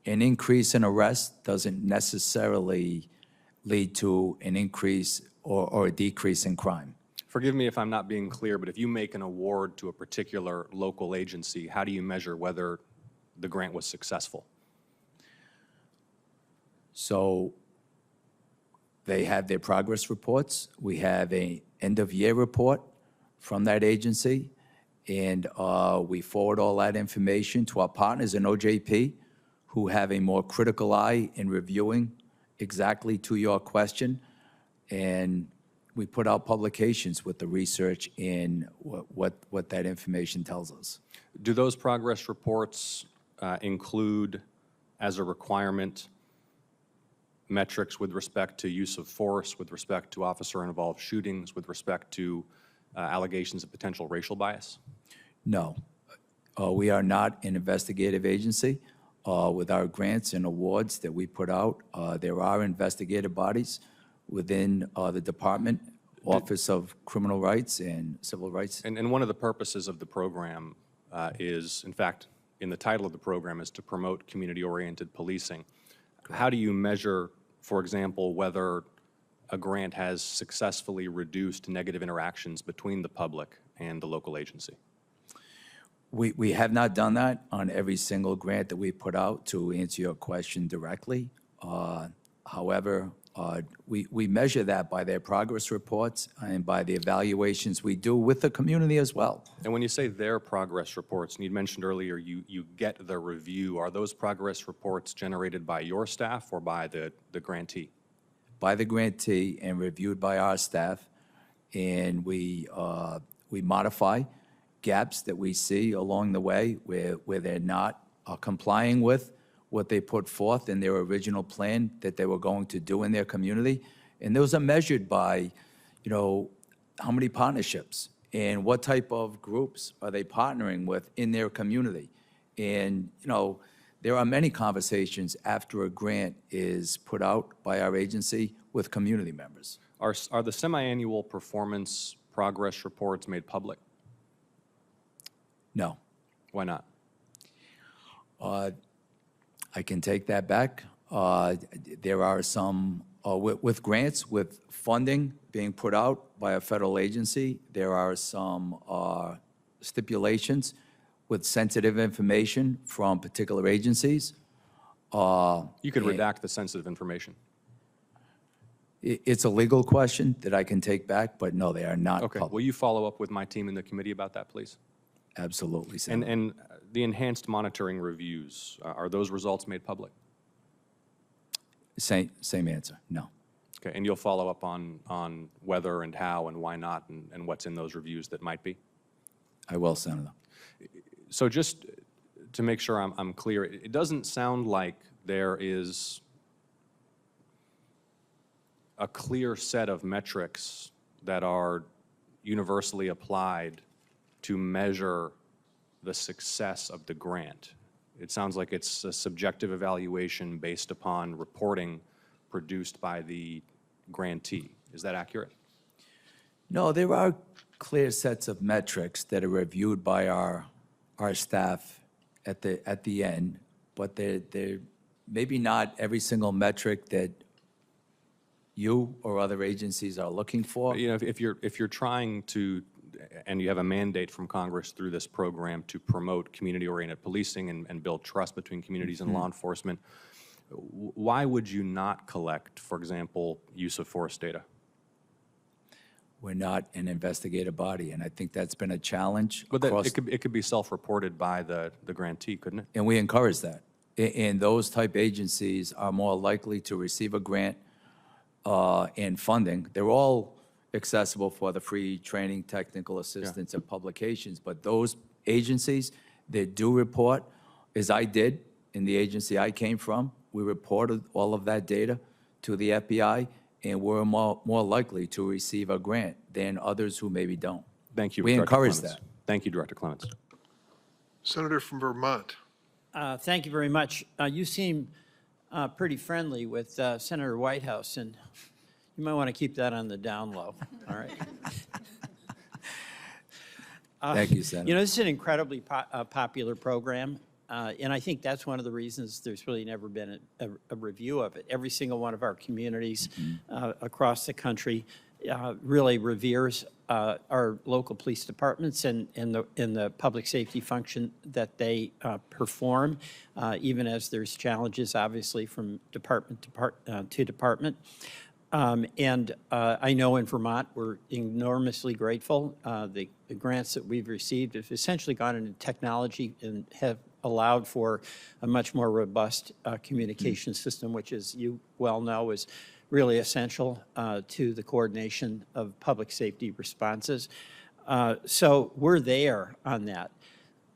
an increase in arrests doesn't necessarily lead to an increase or a decrease in crime. Forgive me if I'm not being clear, but if you make an award to a particular local agency, how do you measure whether the grant was successful? So they have their progress reports. We have a end-of-year report from that agency, and we forward all that information to our partners in OJP, who have a more critical eye in reviewing exactly to your question. And we put out publications with the research in what that information tells us. Do those progress reports include, as a requirement, metrics with respect to use of force, with respect to officer-involved shootings, with respect to allegations of potential racial bias? No. We are not an investigative agency. With our grants and awards that we put out, there are investigative bodies within the department, Office of Criminal Rights and Civil Rights. And one of the purposes of the program is, in fact, in the title of the program, is to promote community-oriented policing. How do you measure, for example, whether a grant has successfully reduced negative interactions between the public and the local agency? We have not done that on every single grant that we put out, to answer your question directly. However, we measure that by their progress reports and by the evaluations we do with the community as well. And when you say their progress reports, and you mentioned earlier you get the review, are those progress reports generated by your staff or by the grantee? By the grantee and reviewed by our staff, and we modify gaps that we see along the way where they're not complying with what they put forth in their original plan that they were going to do in their community. And those are measured by, how many partnerships and what type of groups are they partnering with in their community. And, there are many conversations after a grant is put out by our agency with community members. Are the semi-annual performance progress reports made public? No. Why not? I can take that back. There are some, with grants, with funding being put out by a federal agency, there are some stipulations with sensitive information from particular agencies. You could redact the sensitive information. It's a legal question that I can take back, but no, they are not Okay. public. Will you follow up with my team in the committee about that, please? Absolutely, Senator. And the enhanced monitoring reviews, are those results made public? Same answer, no. Okay, and you'll follow up on whether and how and why not and what's in those reviews that might be? I will, Senator. So just to make sure I'm clear, it doesn't sound like there is a clear set of metrics that are universally applied to measure the success of the grant? It sounds like it's a subjective evaluation based upon reporting produced by the grantee. Is that accurate? No, there are clear sets of metrics that are reviewed by our staff at the end, but they're maybe not every single metric that you or other agencies are looking for. But, you know, if you're trying to, and you have a mandate from Congress through this program to promote community-oriented policing and build trust between communities and law enforcement, why would you not collect, for example, use of force data? We're not an investigative body, and I think that's been a challenge But that, across. it could be self-reported by the grantee, couldn't it? And we encourage that. And those type agencies are more likely to receive a grant and funding. They're all accessible for the free training, technical assistance, and publications. But those agencies that do report, as I did in the agency I came from, we reported all of that data to the FBI, and we're more likely to receive a grant than others who maybe don't. Thank you, We Director encourage Clements. that. Thank you, Director Clements. Senator from Vermont. Thank you very much. You seem pretty friendly with Senator Whitehouse, and you might want to keep that on the down low, all right? Thank you, Senator. You know, this is an incredibly popular program, and I think that's one of the reasons there's really never been a review of it. Every single one of our communities across the country really reveres our local police departments and the public safety function that they perform, even as there's challenges, obviously, from department to department. And I know in Vermont, we're enormously grateful. The grants that we've received have essentially gone into technology and have allowed for a much more robust communication system, which, as you well know, is really essential to the coordination of public safety responses. So we're there on that.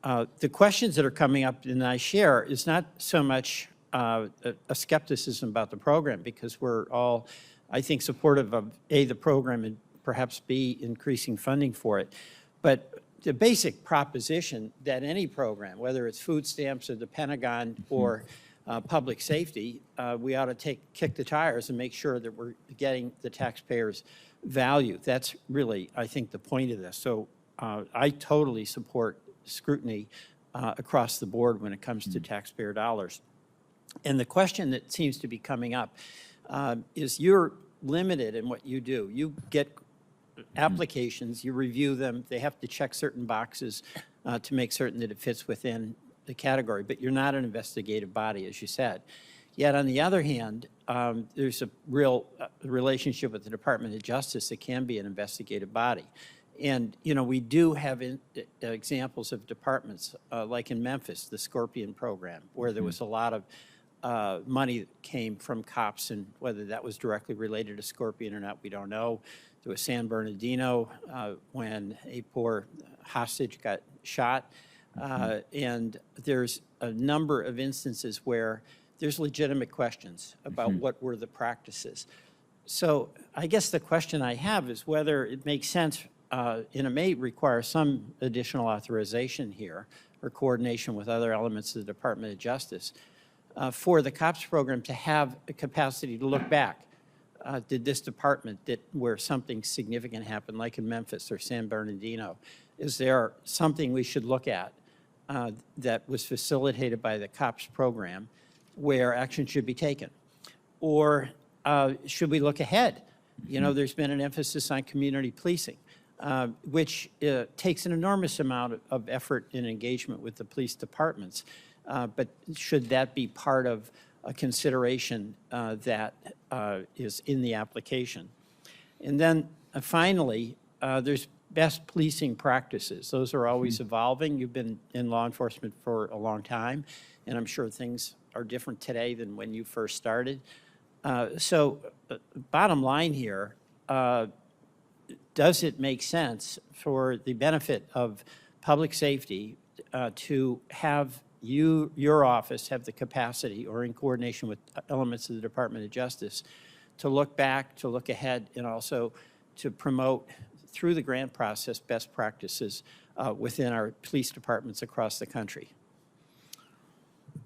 The questions that are coming up, and I share, is not so much a skepticism about the program, because we're all, I think, supportive of, A, the program, and perhaps B, increasing funding for it. But the basic proposition that any program, whether it's food stamps or the Pentagon or public safety, we ought to kick the tires and make sure that we're getting the taxpayers' value. That's really, I think, the point of this. So I totally support scrutiny across the board when it comes to taxpayer dollars. And the question that seems to be coming up is you're limited in what you do. You get applications, you review them, they have to check certain boxes to make certain that it fits within the category, but you're not an investigative body, as you said. Yet, on the other hand, there's a real relationship with the Department of Justice that can be an investigative body. And, you know, we do have examples of departments, like in Memphis, the Scorpion program, where there was a lot of money that came from cops, and whether that was directly related to Scorpion or not, we don't know. There was San Bernardino when a poor hostage got shot. And there's a number of instances where there's legitimate questions about what were the practices. So I guess the question I have is whether it makes sense, and it may require some additional authorization here or coordination with other elements of the Department of Justice, for the COPS program to have a capacity to look back. Did this department, where something significant happened, like in Memphis or San Bernardino, is there something we should look at that was facilitated by the COPS program where action should be taken? Or should we look ahead? You know, there's been an emphasis on community policing, which takes an enormous amount of effort and engagement with the police departments. But should that be part of a consideration that is in the application? And then finally, there's best policing practices. Those are always evolving. You've been in law enforcement for a long time, and I'm sure things are different today than when you first started. So bottom line here, does it make sense for the benefit of public safety to have your office have the capacity, or in coordination with elements of the Department of Justice, to look back, to look ahead, and also to promote, through the grant process, best practices within our police departments across the country.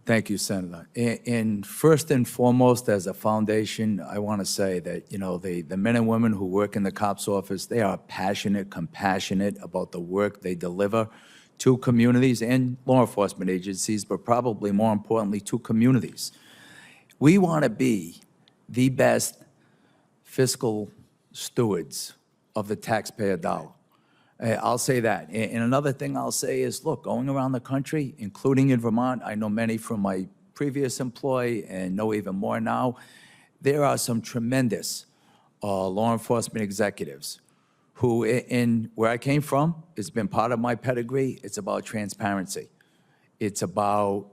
Thank you, Senator. And first and foremost, as a foundation, I want to say that, you know, the men and women who work in the cops office, they are passionate, compassionate about the work they deliver to communities and law enforcement agencies, but probably more importantly, to communities. We want to be the best fiscal stewards of the taxpayer dollar. I'll say that. And another thing I'll say is, look, going around the country, including in Vermont, I know many from my previous employ and know even more now, there are some tremendous law enforcement executives who, in where I came from, it's been part of my pedigree. It's about transparency. It's about,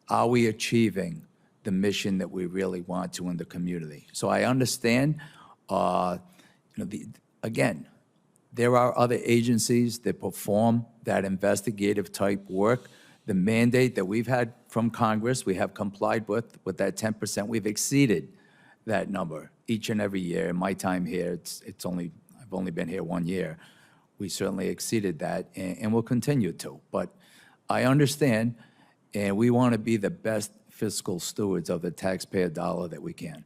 are we achieving the mission that we really want to in the community? So I understand, again, there are other agencies that perform that investigative type work. The mandate that we've had from Congress, we have complied with that 10%. We've exceeded that number each and every year. In my time here, I've only been here 1 year. We certainly exceeded that, and we'll continue to. But I understand, and we want to be the best fiscal stewards of the taxpayer dollar that we can.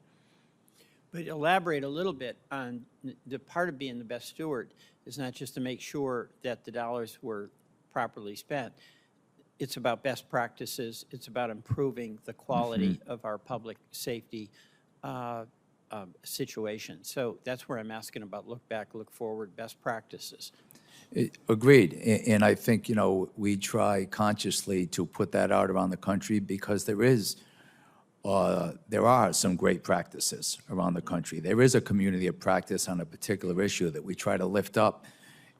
But elaborate a little bit on the part of being the best steward is not just to make sure that the dollars were properly spent. It's about best practices. It's about improving the quality of our public safety situation. So that's where I'm asking about look back, look forward, best practices. Agreed. And I think, you know, we try consciously to put that out around the country because there are some great practices around the country. There is a community of practice on a particular issue that we try to lift up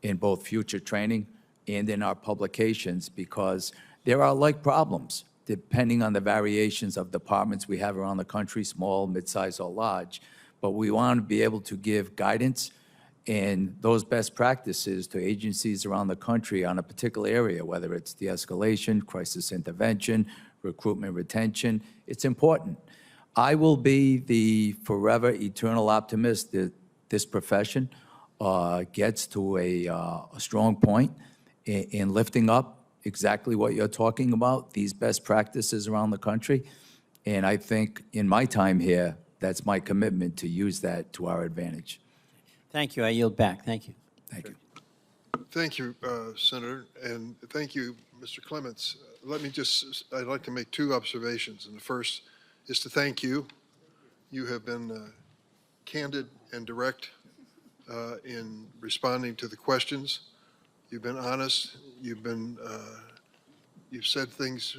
in both future training and in our publications because there are like problems depending on the variations of departments we have around the country, small, mid-size, or large. But we want to be able to give guidance and those best practices to agencies around the country on a particular area, whether it's de-escalation, crisis intervention, recruitment, retention. It's important. I will be the forever eternal optimist that this profession gets to a strong point in lifting up exactly what you're talking about, these best practices around the country. And I think in my time here, that's my commitment to use that to our advantage. Thank you. I yield back. Thank you. Thank you. Thank you, Senator, and thank you, Mr. Clements. I'd like to make two observations, and the first is to thank you. You have been candid and direct in responding to the questions. You've been honest. You've said things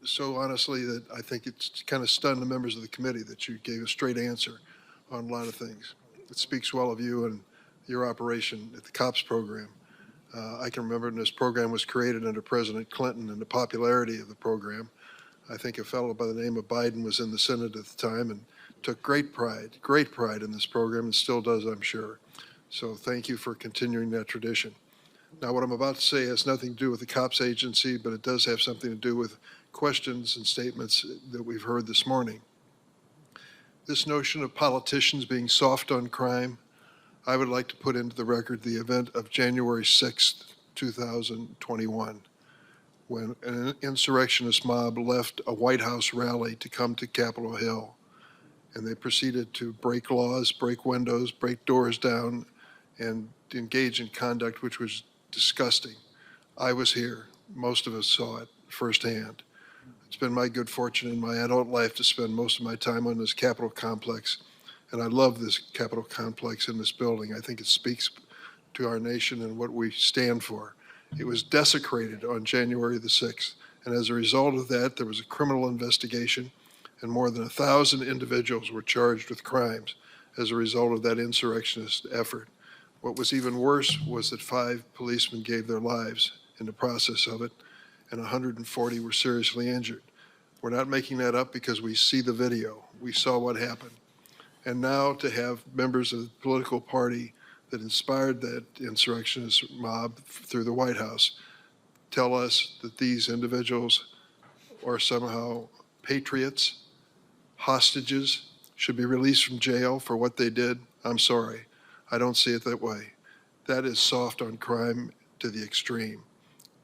so honestly that I think it's kind of stunned the members of the committee that you gave a straight answer on a lot of things. It speaks well of you and your operation at the COPS program. I can remember when this program was created under President Clinton and the popularity of the program. I think a fellow by the name of Biden was in the Senate at the time and took great pride in this program and still does, I'm sure. So thank you for continuing that tradition. Now, what I'm about to say has nothing to do with the COPS agency, but it does have something to do with questions and statements that we've heard this morning. This notion of politicians being soft on crime, I would like to put into the record the event of January 6th, 2021, when an insurrectionist mob left a White House rally to come to Capitol Hill. And they proceeded to break laws, break windows, break doors down, and engage in conduct which was disgusting. I was here. Most of us saw it firsthand. It's been my good fortune in my adult life to spend most of my time on this Capitol complex. And I love this Capitol complex in this building. I think it speaks to our nation and what we stand for. It was desecrated on January the 6th. And as a result of that, there was a criminal investigation and more than 1,000 individuals were charged with crimes as a result of that insurrectionist effort. What was even worse was that 5 policemen gave their lives in the process of it, and 140 were seriously injured. We're not making that up because we see the video. We saw what happened. And now to have members of the political party that inspired that insurrectionist mob through the White House tell us that these individuals are somehow patriots, hostages, should be released from jail for what they did, I'm sorry. I don't see it that way. That is soft on crime to the extreme.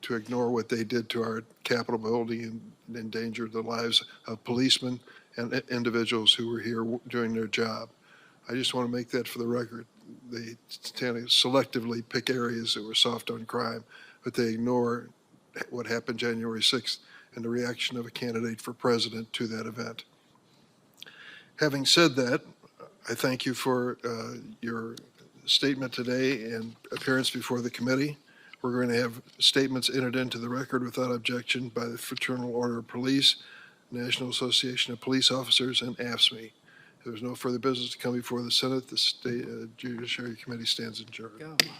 To ignore what they did to our Capitol building and endanger the lives of policemen and individuals who were here doing their job. I just want to make that for the record. They tend to selectively pick areas that were soft on crime, but they ignore what happened January 6th and the reaction of a candidate for president to that event. Having said that, I thank you for your statement today and appearance before the committee. We're going to have statements entered into the record without objection by the Fraternal Order of Police, National Association of Police Officers, and AFSCME. If there's no further business to come before the Senate, the State Judiciary Committee stands adjourned.